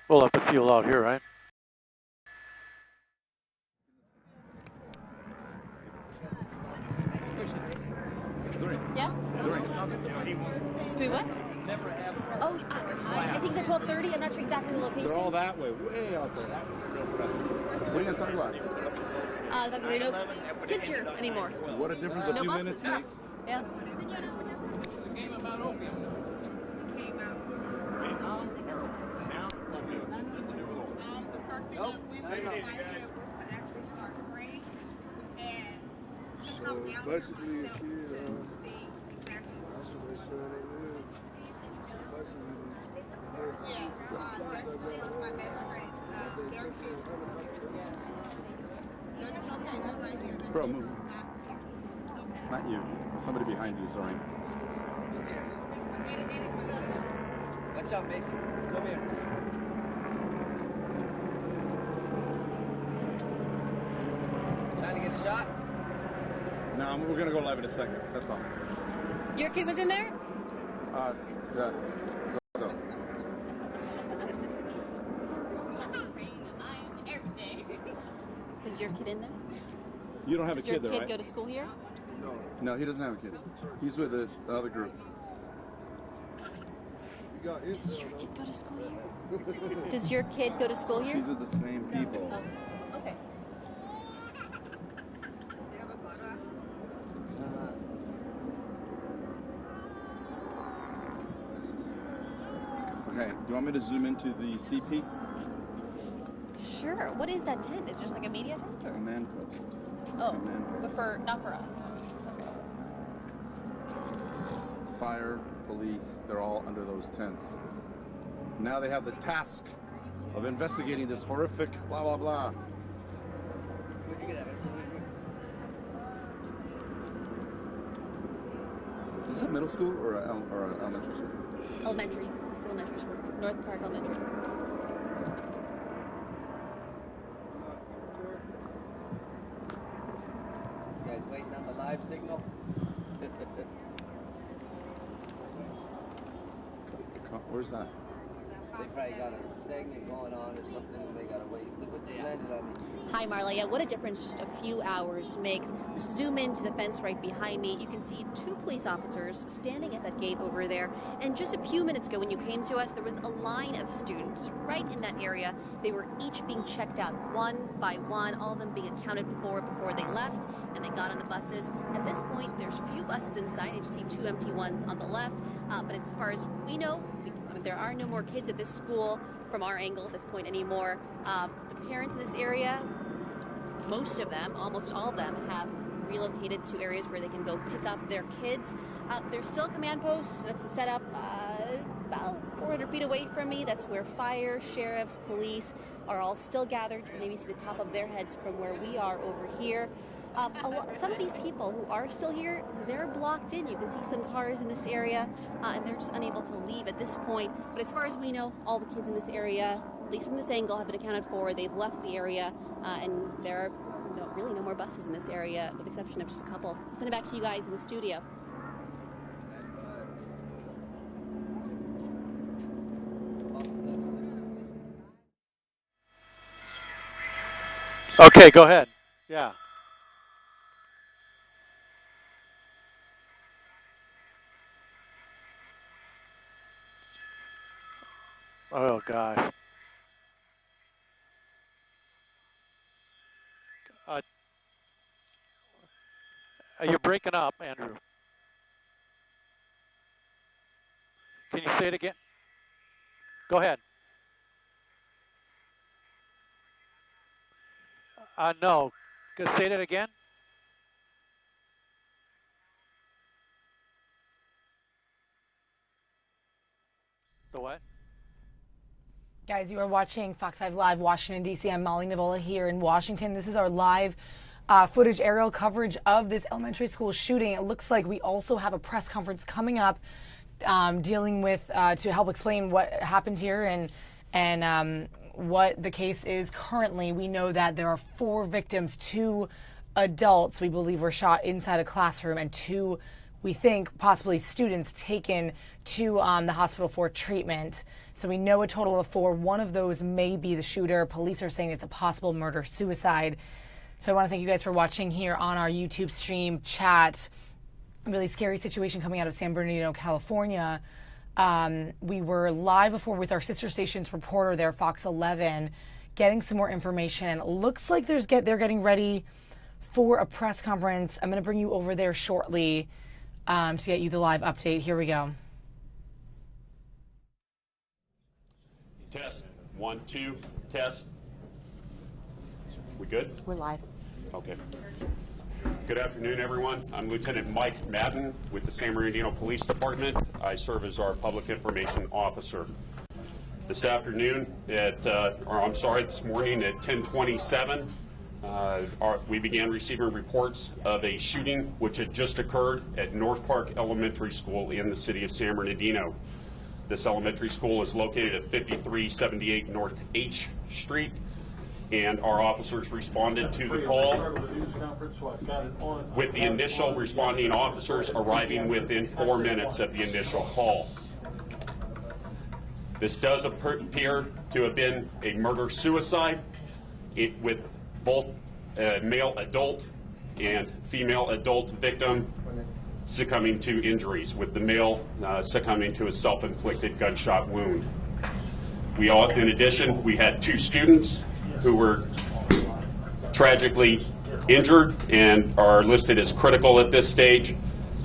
We'll have to fuel out here, right? Yeah? Do we what? Oh, I think they're 12:30. I'm not sure exactly the location. They're all that way, way out there. What are you going to talk about? The fact that there are no kids here anymore. What a difference a no few buses. minutes makes. Yeah. So basically, that's what they said they knew. Bro, move. Not you. Somebody behind you, sorry. Watch out, Mason. Get over here. Trying to get a shot? No, we're going to go live in a second. That's all. Your kid was in there? Yeah. So. Is your kid in there? You don't have a kid, though, right? Does your kid go to school here? No, he doesn't have a kid. He's with another group. Does your kid go to school here? Does your kid go to school here? She's with the same people. Oh, okay. Okay, do you want me to zoom into the CP? Sure. What is that tent? Is it just like a media tent? Or? Command post. Oh, Command post. but not for us. Fire, police, they're all under those tents. Now they have the task of investigating this horrific blah, blah, blah. Is that middle school or elementary school? Elementary. This is the elementary school. North Park Elementary. You guys waiting on the live signal? Where's that? They probably got a segment going on or something and they gotta wait. Look what they landed on me. Hi, Marla. Yeah, what a difference just a few hours makes. Zoom into the fence right behind me. You can see 2 police officers standing at that gate over there. And just a few minutes ago when you came to us, there was a line of students right in that area. They were each being checked out one by one, all of them being accounted for before they left and they got on the buses. At this point, there's few buses inside. You see 2 empty ones on the left. But as far as we know, there are no more kids at this school from our angle at this point anymore. The parents in this area, most of them, almost all of them, have relocated to areas where they can go pick up their kids. There's still a command post that's set up about 400 feet away from me. That's where fire, sheriffs, police are all still gathered. You can maybe see the top of their heads from where we are over here. Some of these people who are still here, they're blocked in. You can see some cars in this area, and they're just unable to leave at this point. But as far as we know, all the kids in this area, at least from this angle, have been accounted for. They've left the area, and there are really no more buses in this area, with the exception of just a couple. I'll send it back to you guys in the studio. Okay, go ahead. Yeah. Oh, gosh. You're breaking up, Andrew. Can you say it again? Go ahead. No. Say that again. The what? Guys, you are watching Fox 5 Live, Washington, D.C. I'm Molly Nevola here in Washington. This is our live footage, aerial coverage of this elementary school shooting. It looks like we also have a press conference coming up dealing with, to help explain what happened here and what the case is currently. We know that there are 4 victims, 2 adults we believe were shot inside a classroom, and 2, we think, possibly students taken to the hospital for treatment. So we know a total of 4. One of those may be the shooter. Police are saying it's a possible murder-suicide. So I want to thank you guys for watching here on our YouTube stream chat. A really scary situation coming out of San Bernardino, California. We were live before with our sister station's reporter there, Fox 11, getting some more information. It looks like they're getting ready for a press conference. I'm going to bring you over there shortly to get you the live update. Here we go. Test. 1, 2, test. We good? We're live. Okay. Good afternoon, everyone. I'm Lieutenant Mike Madden with the San Bernardino Police Department. I serve as our Public Information Officer. This afternoon this morning at 10:27, we began receiving reports of a shooting which had just occurred at North Park Elementary School in the city of San Bernardino. This elementary school is located at 5378 North H Street, and our officers responded to the call with the initial responding officers arriving within 4 minutes of the initial call. This does appear to have been a murder-suicide with both a male adult and female adult victim succumbing to injuries, with the male succumbing to a self-inflicted gunshot wound. In addition, we had 2 students who were tragically injured and are listed as critical at this stage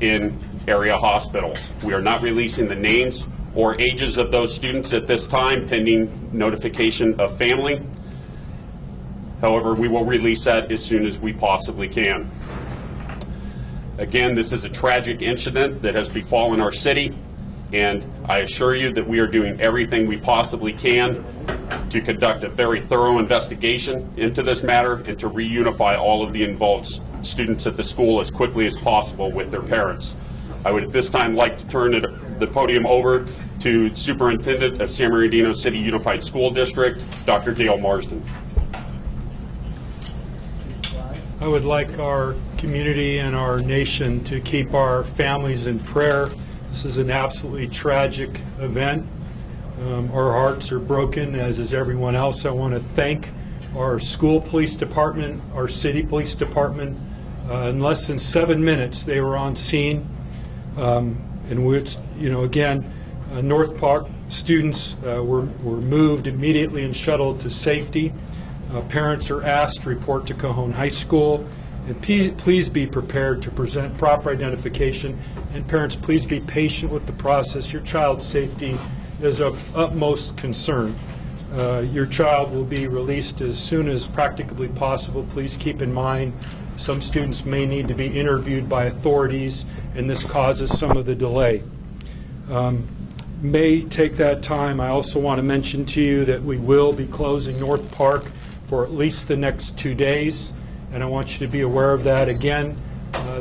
in area hospitals. We are not releasing the names or ages of those students at this time, pending notification of family. However, we will release that as soon as we possibly can. Again, this is a tragic incident that has befallen our city, and I assure you that we are doing everything we possibly can to conduct a very thorough investigation into this matter and to reunify all of the involved students at the school as quickly as possible with their parents. I would at this time like to turn the podium over to Superintendent of San Bernardino City Unified School District, Dr. Dale Marsden. I would like our community and our nation to keep our families in prayer. This is an absolutely tragic event. Our hearts are broken, as is everyone else. I want to thank our school police department, our city police department. In less than 7 minutes, they were on scene. In which, again, North Park students were moved immediately and shuttled to safety. Parents are asked to report to Cajon High School, and please be prepared to present proper identification. And parents, please be patient with the process. Your child's safety is of utmost concern. Your child will be released as soon as practically possible. Please keep in mind some students may need to be interviewed by authorities, and this causes some of the delay. May take that time. I also want to mention to you that we will be closing North Park for at least the next 2 days, and I want you to be aware of that. Again,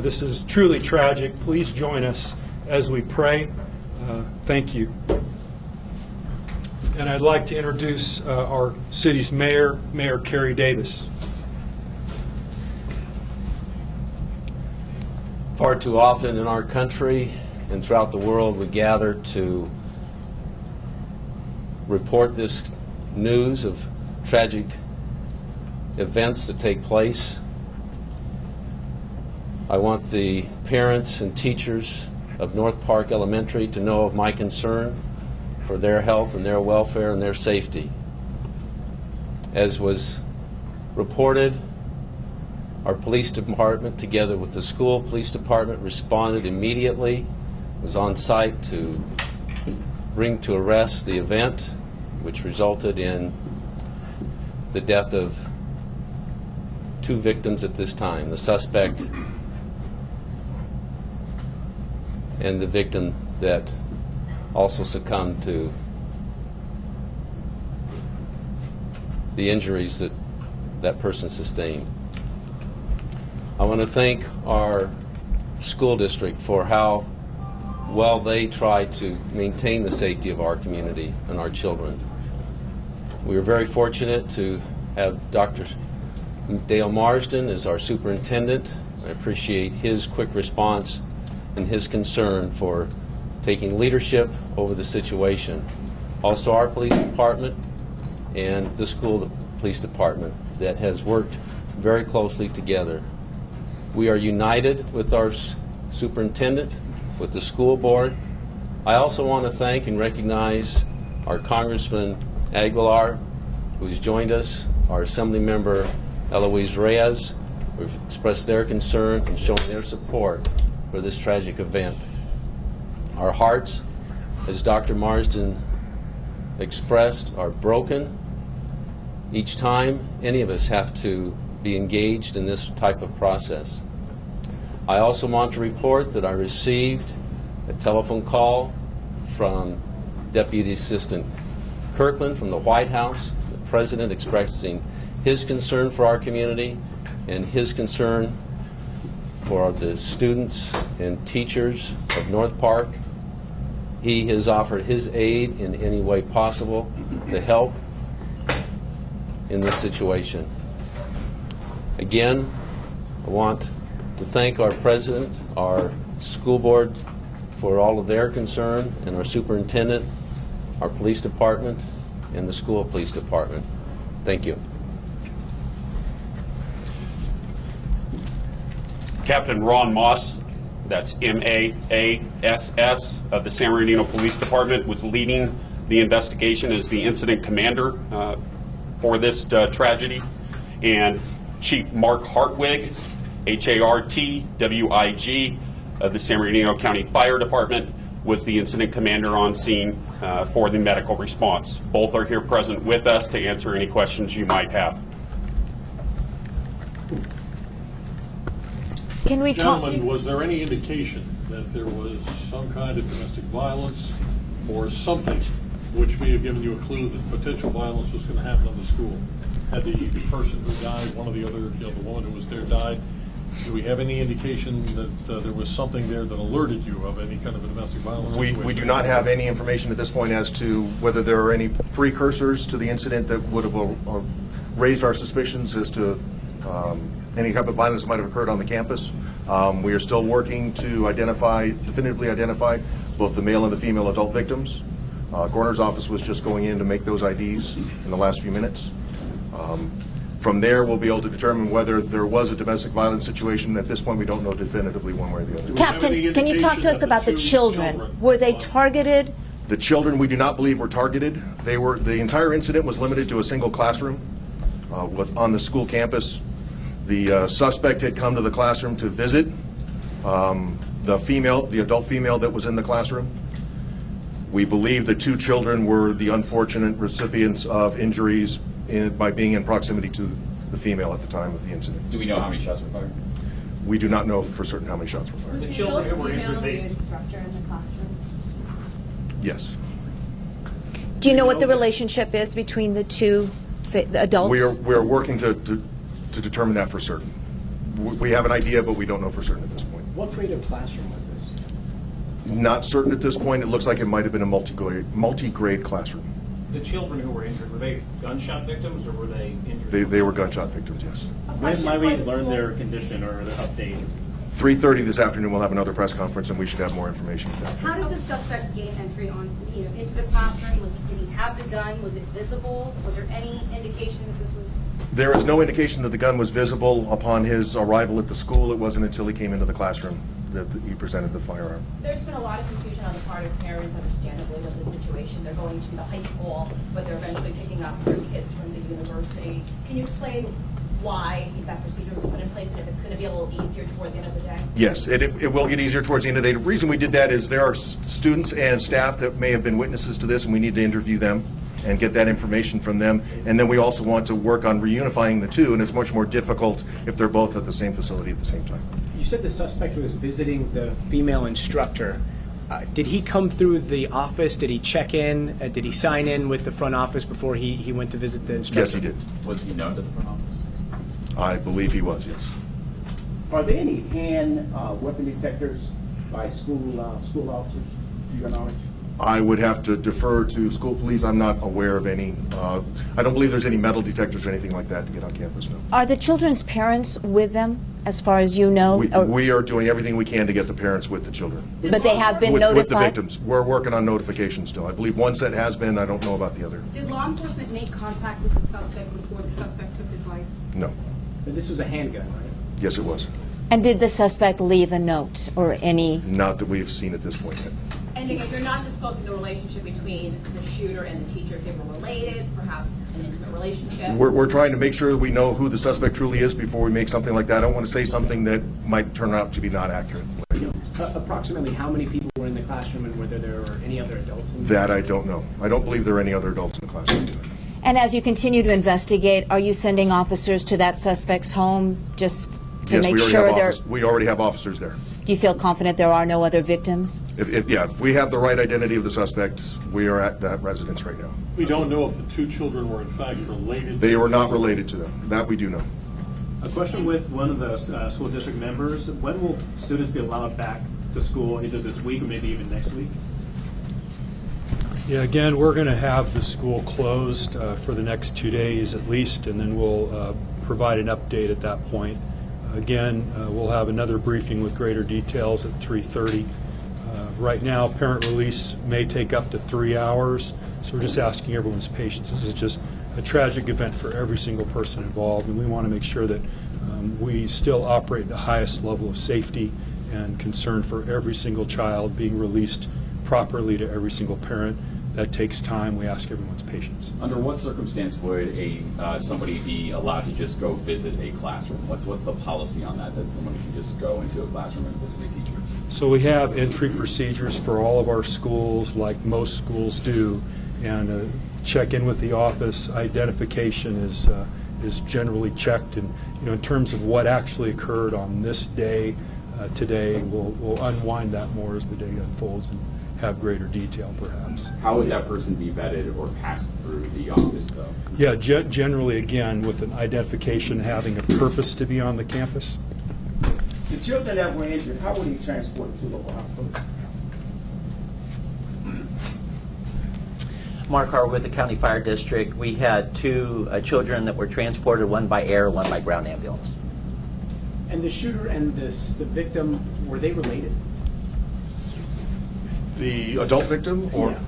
this is truly tragic. Please join us as we pray. Thank you. And I'd like to introduce our city's mayor, Mayor Kerry Davis. Far too often in our country and throughout the world, we gather to report this news of tragic events that take place. I want the parents and teachers of North Park Elementary to know of my concern for their health and their welfare and their safety. As was reported, Our police department, together with the school police department, responded immediately, was on site to bring to arrest the event, which resulted in the death of 2 victims at this time, the suspect and the victim that also succumbed to the injuries that that person sustained. I want to thank our school district for how well they try to maintain the safety of our community and our children. We are very fortunate to have Dr. Dale Marsden as our superintendent. I appreciate his quick response and his concern for taking leadership over the situation. Also our police department and the school police department that has worked very closely together. We are united with our superintendent, with the school board. I also want to thank and recognize our Congressman Aguilar, who's joined us, our Assembly Member Eloise Reyes, who have expressed their concern and shown their support for this tragic event. Our hearts, as Dr. Marsden expressed, are broken each time any of us have to be engaged in this type of process. I also want to report that I received a telephone call from Deputy Assistant Kirkland from the White House, the President expressing his concern for our community and his concern for the students and teachers of North Park. He has offered his aid in any way possible to help in this situation. Again, I want to thank our president, our school board for all of their concern, and our superintendent, our police department, and the school police department. Thank you. Captain Ron Moss, that's M-A-A-S-S, of the San Bernardino Police Department, was leading the investigation as the incident commander for this tragedy. And Chief Mark Hartwig, H-A-R-T-W-I-G, of the San Bernardino County Fire Department, was the incident commander on scene for the medical response. Both are here present with us to answer any questions you might have. Can we talk? Gentlemen, was there any indication that there was some kind of domestic violence or something which may have given you a clue that potential violence was going to happen on the school? Had the person who died, one of the other, the woman who was there died, do we have any indication that there was something there that alerted you of any kind of a domestic violence situation? We do not have any information at this point as to whether there are any precursors to the incident that would have raised our suspicions as to any type of violence that might have occurred on the campus. We are still working to definitively identify both the male and the female adult victims. Coroner's office was just going in to make those IDs in the last few minutes. From there, we'll be able to determine whether there was a domestic violence situation. At this point, we don't know definitively one way or the other. Captain, can you talk to us about the children? Were they targeted? The children, we do not believe were targeted. The entire incident was limited to a single classroom on the school campus. The suspect had come to the classroom to visit the adult female that was in the classroom. We believe the 2 children were the unfortunate recipients of injuries by being in proximity to the female at the time of the incident. Do we know how many shots were fired? We do not know for certain how many shots were fired. The children who were injured, the instructor in the classroom? Yes. Do you know what the relationship is between the 2 adults? We are working to determine that for certain. We have an idea, but we don't know for certain at this point. What grade of classroom was this? Not certain at this point. It looks like it might have been a multi-grade classroom. The children who were injured, were they gunshot victims or were they injured? They were gunshot victims, yes. When might we learn their condition or their update? 3:30 this afternoon, we'll have another press conference, and we should have more information at that point. How did the suspect gain entry into the classroom? Did he have the gun? Was it visible? Was there any indication that this was? There is no indication that the gun was visible upon his arrival at the school. It wasn't until he came into the classroom that he presented the firearm. There's been a lot of confusion on the part of parents, understandably, with the situation. They're going to the high school, but they're eventually picking up their kids from the university. Can you explain why that procedure was put in place and if it's going to be a little easier toward the end of the day? Yes, it will get easier towards the end of the day. The reason we did that is there are students and staff that may have been witnesses to this, and we need to interview them and get that information from them. And then we also want to work on reunifying the two, and it's much more difficult if they're both at the same facility at the same time. You said the suspect was visiting the female instructor. Did he come through the office? Did he check in? Did he sign in with the front office before he went to visit the instructor? Yes, he did. Was he known to the front office? I believe he was, yes. Are there any hand weapon detectors by school officers, to your knowledge? I would have to defer to school police. I'm not aware of any. I don't believe there's any metal detectors or anything like that to get on campus, no. Are the children's parents with them, as far as you know? We are doing everything we can to get the parents with the children. But they have been notified? With the victims. We're working on notification still. I believe one set has been. I don't know about the other. Did law enforcement make contact with the suspect before the suspect took his life? No. But this was a handgun, right? Yes, it was. And did the suspect leave a note or any? Not that we've seen at this point yet. And again, you're not disclosing the relationship between the shooter and the teacher, if they were related, perhaps an intimate relationship? We're trying to make sure that we know who the suspect truly is before we make something like that. I don't want to say something that might turn out to be not accurate. Approximately how many people were in the classroom and whether there were any other adults in the That I don't know. I don't believe there are any other adults in the classroom. And as you continue to investigate, are you sending officers to that suspect's home just to make sure they're... We already have officers there. Do you feel confident there are no other victims? If we have the right identity of the suspect, we are at that residence right now. We don't know if the two children were in fact related. They were not related to them. That we do know. A question with one of the school district members. When will students be allowed back to school, either this week or maybe even next week? Yeah, again, we're going to have the school closed for the next 2 days at least, and then we'll provide an update at that point. Again, we'll have another briefing with greater details at 3:30. Right now, parent release may take up to 3 hours, so we're just asking everyone's patience. This is just a tragic event for every single person involved, and we want to make sure that we still operate at the highest level of safety and concern for every single child being released properly to every single parent. That takes time. We ask everyone's patience. Under what circumstance would somebody be allowed to just go visit a classroom? What's the policy on that someone can just go into a classroom and visit a teacher? So we have entry procedures for all of our schools, like most schools do, and check in with the office. Identification is generally checked, and in terms of what actually occurred on this day, today, we'll unwind that more as the day unfolds and have greater detail, perhaps. How would that person be vetted or passed through the office, though? Yeah, generally, again, with an identification having a purpose to be on the campus. The children that were injured, how were they transported to local hospitals? Mark Harwood with the County Fire District. We had two children that were transported, one by air, one by ground ambulance. And the shooter and the victim, were they related? The adult victim, or yeah.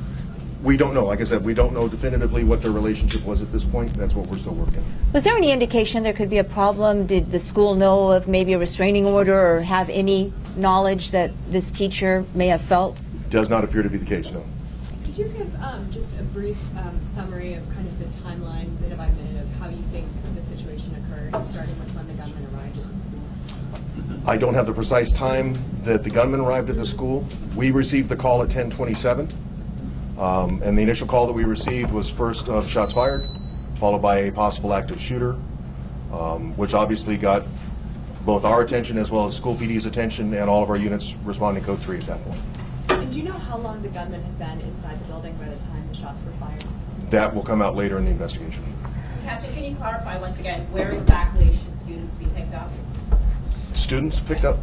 We don't know. Like I said, we don't know definitively what their relationship was at this point. That's what we're still working on. Was there any indication there could be a problem? Did the school know of maybe a restraining order or have any knowledge that this teacher may have felt? Does not appear to be the case, no. Could you give just a brief summary of kind of the timeline, minute by minute, of how you think the situation occurred, starting with when the gunman arrived at the school? I don't have the precise time that the gunman arrived at the school. We received the call at 10:27, and the initial call that we received was first of shots fired, followed by a possible active shooter, which obviously got both our attention as well as school PD's attention, and all of our units responding code 3 at that point. And do you know how long the gunman had been inside the building by the time the shots were fired? That will come out later in the investigation. Captain, can you clarify once again, where exactly should students be picked up? Students picked up?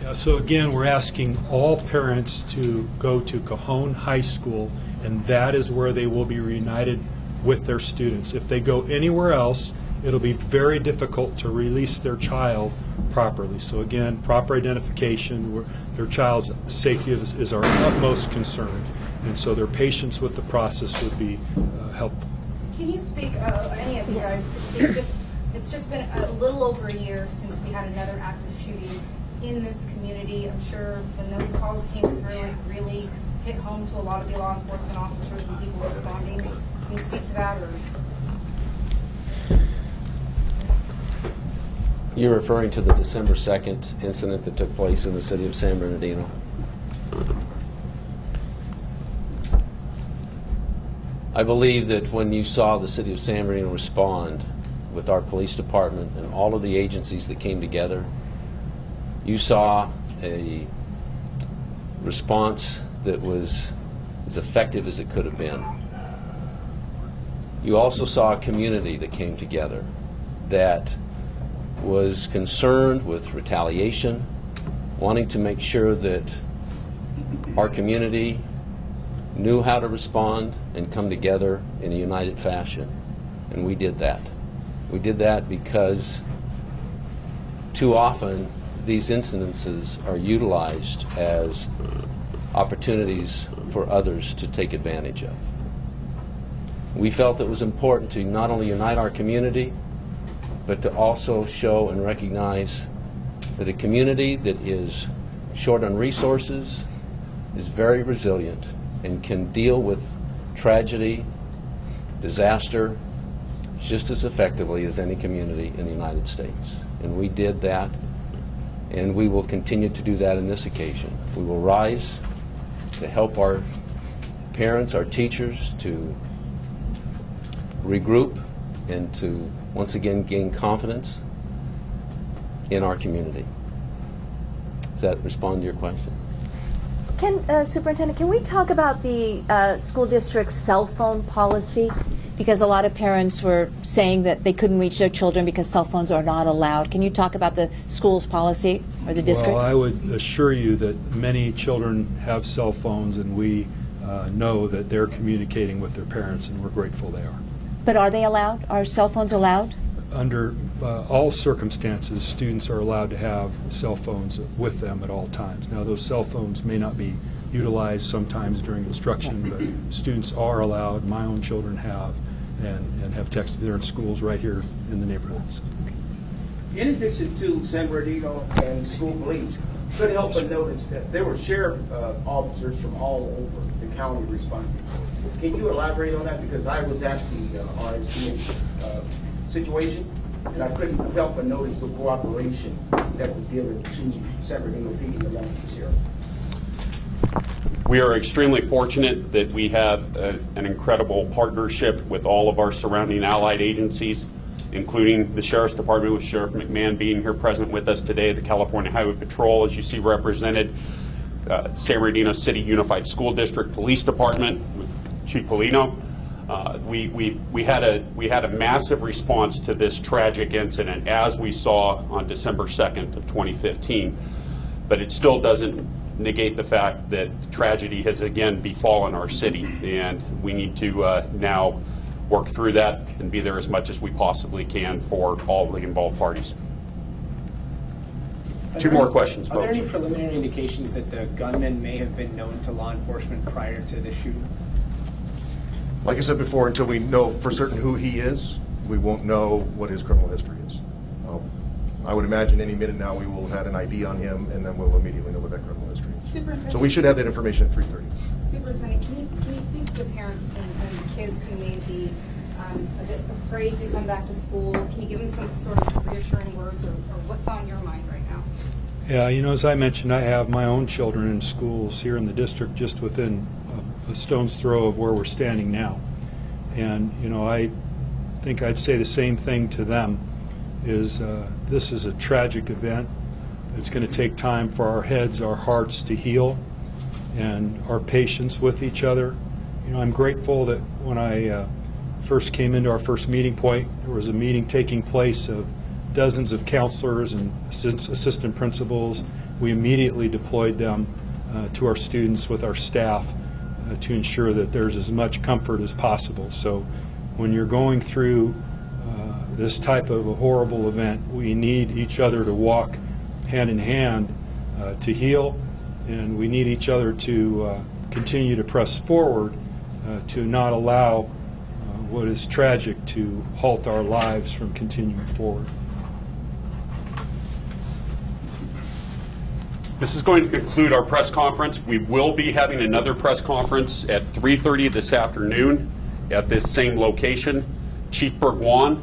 Yeah, so again, we're asking all parents to go to Cajon High School, and that is where they will be reunited with their students. If they go anywhere else, it'll be very difficult to release their child properly. So again, proper identification, their child's safety is our utmost concern, and so their patience with the process would be helpful. Can you speak, any of you guys, to speak, it's just been a little over a year since we had another active shooting in this community. I'm sure when those calls came through, it really hit home to a lot of the law enforcement officers and people responding. Can you speak to that? Or You're referring to the December 2nd incident that took place in the city of San Bernardino. I believe that when you saw the city of San Bernardino respond with our police department and all of the agencies that came together, you saw a response that was as effective as it could have been. You also saw a community that came together that was concerned with retaliation, wanting to make sure that our community knew how to respond and come together in a united fashion. And we did that. We did that because too often these incidences are utilized as opportunities for others to take advantage of. We felt it was important to not only unite our community, but to also show and recognize that a community that is short on resources is very resilient and can deal with tragedy, disaster, just as effectively as any community in the United States. And we did that, and we will continue to do that in this occasion. We will rise to help our parents, our teachers, to regroup and to once again gain confidence in our community. Does that respond to your question? Superintendent, can we talk about the school district's cell phone policy? Because a lot of parents were saying that they couldn't reach their children because cell phones are not allowed. Can you talk about the school's policy or the district's? Well, I would assure you that many children have cell phones, and we know that they're communicating with their parents, and we're grateful they are. But are they allowed? Are cell phones allowed? Under all circumstances, students are allowed to have cell phones with them at all times. Now, those cell phones may not be utilized sometimes during instruction, but students are allowed, my own children have, and have texted. They're in schools right here in the neighborhoods. In addition to San Bernardino and school police, couldn't help but notice that there were sheriff officers from all over the county responding. Can you elaborate on that? Because I was at the RIC situation, and I couldn't help but notice the cooperation that was given to San Bernardino PD along with the sheriff. We are extremely fortunate that we have an incredible partnership with all of our surrounding allied agencies, including the Sheriff's Department, with Sheriff McMahon being here present with us today, the California Highway Patrol, as you see represented, San Bernardino City Unified School District Police Department with Chief Polino. We had a massive response to this tragic incident, as we saw on December 2nd of 2015, but it still doesn't negate the fact that tragedy has again befallen our city, and we need to now work through that and be there as much as we possibly can for all the involved parties. Two more questions, folks. Are there any preliminary indications that the gunman may have been known to law enforcement prior to the shooting? Like I said before, until we know for certain who he is, we won't know what his criminal history is. I would imagine any minute now we will have had an ID on him, and then we'll immediately know what that criminal history is. So we should have that information at 3:30. Superintendent, can you speak to the parents and kids who may be a bit afraid to come back to school? Can you give them some sort of reassuring words, or what's on your mind right now? Yeah, you know, as I mentioned, I have my own children in schools here in the district just within a stone's throw of where we're standing now. And, you know, I think I'd say the same thing to them, is this is a tragic event. It's going to take time for our heads, our hearts to heal, and our patience with each other. You know, I'm grateful that when I first came into our first meeting point, there was a meeting taking place of dozens of counselors and assistant principals. We immediately deployed them to our students with our staff to ensure that there's as much comfort as possible. So when you're going through this type of a horrible event, we need each other to walk hand in hand to heal, and we need each other to continue to press forward to not allow what is tragic to halt our lives from continuing forward. This is going to conclude our press conference. We will be having another press conference at 3:30 this afternoon at this same location. Chief Burgwan,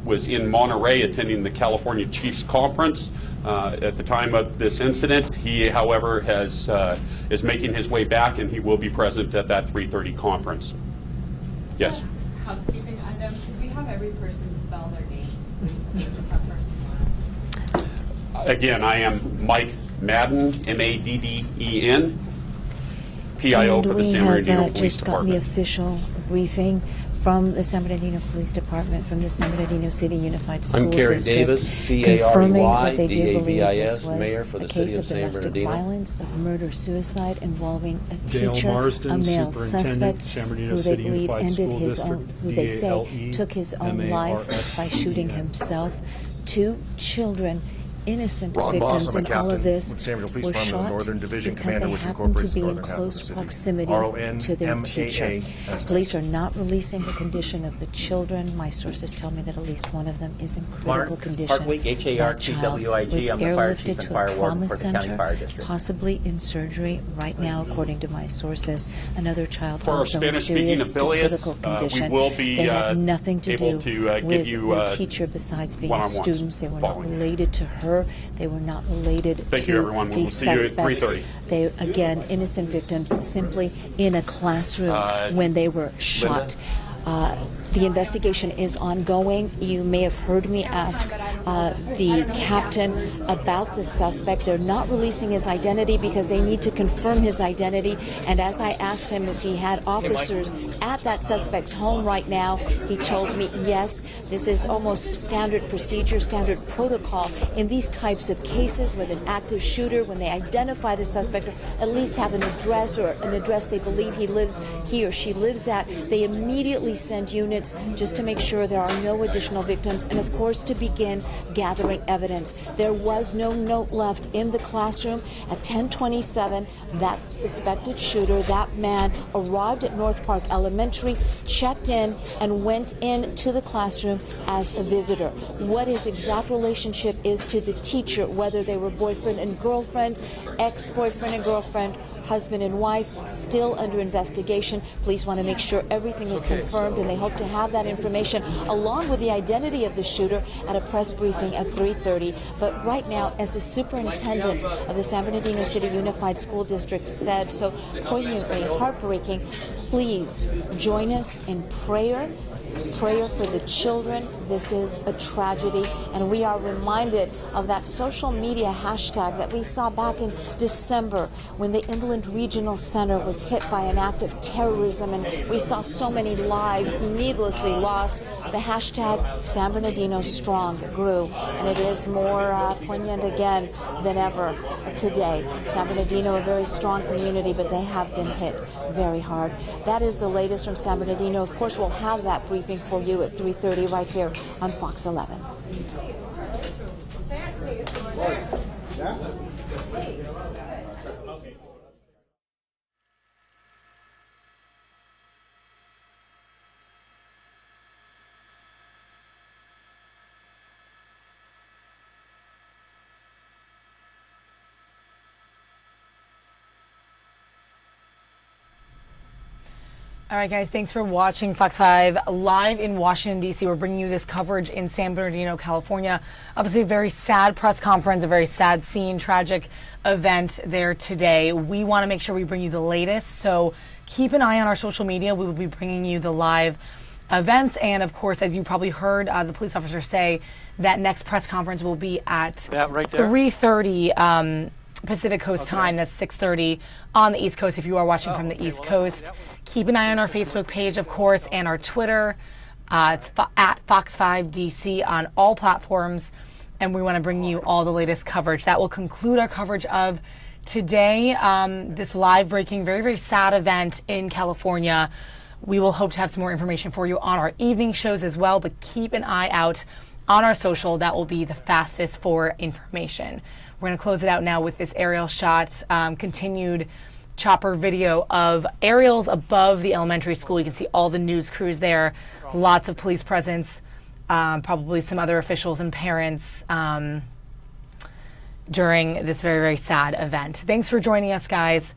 was in Monterey attending the California Chiefs Conference at the time of this incident. He, however, is making his way back, and he will be present at that 3:30 conference. Yes. Housekeeping item. Could we have every person spell their names, please? Just have first and last. Again, I am Mike Madden, Madden, PIO for the San Bernardino Police just gotten the Department. official briefing from the San Bernardino Police Department, from the San Bernardino City Unified School I'm Kerry District, Davis, confirming that they C-A-R-E-Y, do believe this D-A-V-I-S, was Mayor for a the case City of of San domestic Bernardino. violence, of murder-suicide involving a Dale teacher, Marsden, a male Superintendent, suspect San Bernardino who they City believe Unified ended School his own, District, who they say D-A-L-E, took his own life by shooting himself. 2 children, innocent Ron victims Boss, I'm a in all captain of this, with San Bernardino Police were Department of the shot Northern Division because Commander, they which happened to incorporates the be in northern half of the close city. proximity to their teacher. RONMAA. Police are not releasing the condition of the children. My sources tell me that at least one of them is in critical Mark condition. Hartwig, That child H-A-R-T-W-I-G. was I'm the fire chief airlifted and to fire a warden trauma for the County center, Fire District. possibly in surgery right now, according to my sources. Another child For our also in Spanish-speaking serious affiliates, critical we condition. will be They had nothing to able do to give with you their teacher besides being one-on-ones students. They were not following. related to her. They were not related Thank to you, everyone. the We'll see you at suspect. 3:30. They, again, innocent victims simply in a classroom when they were shot. The investigation is ongoing. You may have heard me ask the captain about the suspect. They're not releasing his identity because they need to confirm his identity. And as I asked him if he had officers at that suspect's home right now, he told me yes. This is almost standard procedure, standard protocol in these types of cases with an active shooter. When they identify the suspect, or at least have an address or an address they believe he or she lives at, they immediately send units just to make sure there are no additional victims, and of course to begin gathering evidence. There was no note left in the classroom. At 10:27, that suspected shooter, that man, arrived at North Park Elementary, checked in, and went into the classroom as a visitor. What his exact relationship is to the teacher, whether they were boyfriend and girlfriend, ex-boyfriend and girlfriend, husband and wife, still under investigation. Police want to make sure everything is confirmed, and they hope to have that information along with the identity of the shooter at a press briefing at 3:30. But right now, as the superintendent of the San Bernardino City Unified School District said so poignantly, heartbreaking, please join us in prayer for the children. This is a tragedy, and we are reminded of that social media hashtag that we saw back in December when the Inland Regional Center was hit by an act of terrorism, and we saw so many lives needlessly lost. The hashtag San Bernardino Strong grew, and it is more poignant again than ever today. San Bernardino, a very strong community, but they have been hit very hard. That is the latest from San Bernardino. Of course, we'll have that briefing for you at 3:30 right here on Fox 11. All right, guys, thanks for watching Fox 5 live in Washington, D.C. We're bringing you this coverage in San Bernardino, California. Obviously, a very sad press conference, a very sad scene, tragic event there today. We want to make sure we bring you the latest, so keep an eye on our social media. We will be bringing you the live events, and of course, as you probably heard the police officer say, that next press conference will be at 3:30 Pacific Coast time. That's 6:30 on the East Coast if you are watching from the East Coast. Keep an eye on our Facebook page, of course, and our Twitter. It's at Fox 5 DC on all platforms, and we want to bring you all the latest coverage. That will conclude our coverage of today, this live breaking, very, very sad event in California. We will hope to have some more information for you on our evening shows as well, but keep an eye out on our social. That will be the fastest for information. We're going to close it out now with this aerial shot, continued chopper video of aerials above the elementary school. You can see all the news crews there, lots of police presence, probably some other officials and parents during this very, very sad event. Thanks for joining us, guys.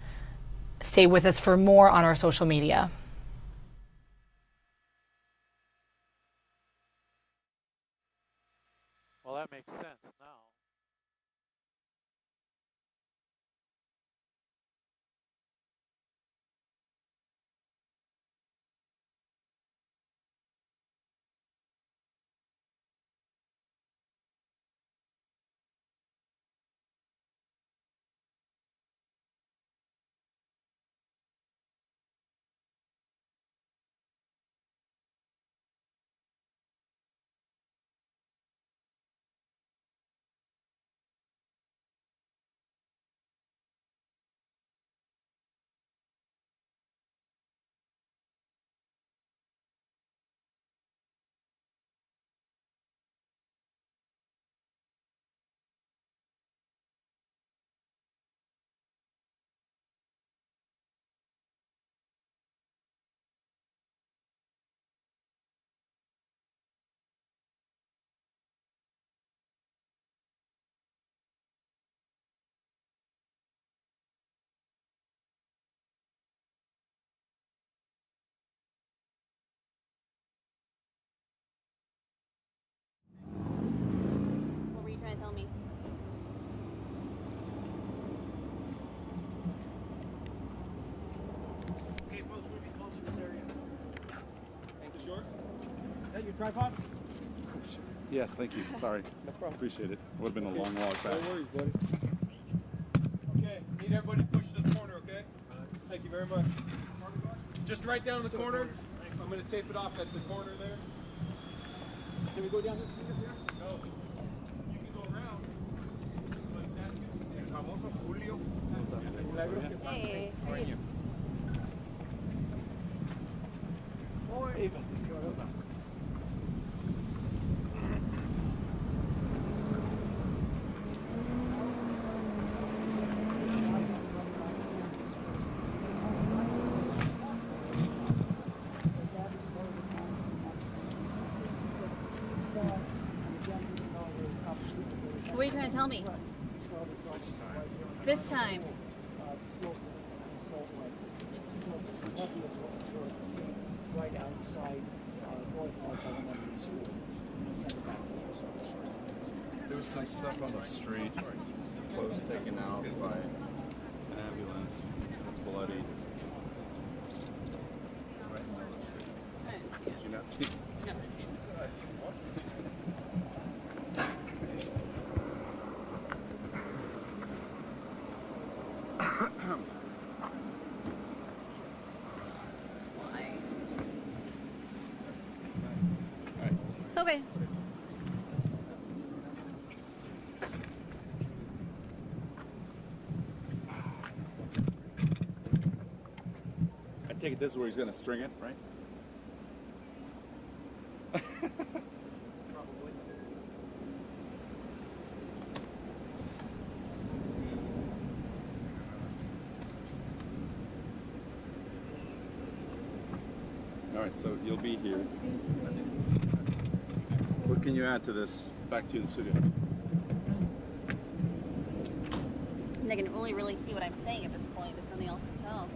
Stay with us for more on our social media. that makes sense now. What were you trying to tell me? Okay, folks, we'll be closing this area. Thank you, Short. Is that your tripod? Yes, thank you. Sorry. No problem. Appreciate it. Would have been a long walk back. No worries, buddy. Okay, need everybody to push to the corner, okay? Thank you very much. Just right down in the corner. I'm going to tape it off at the corner there. Can we go down this street up here? No. You can go around. Like that. El famoso Julio. Hey. How are you? What are you trying to tell me? This time. Right outside North Park Elementary School. Send it back to you. There was some stuff on the street, clothes taken out by an ambulance. It's bloody. Did you not see? No. Okay. I take it this is where he's going to string it, right? All right, so you'll be here. What can you add to this? Back to you in the studio. They can only really see what I'm saying at this point. There's nothing else to tell.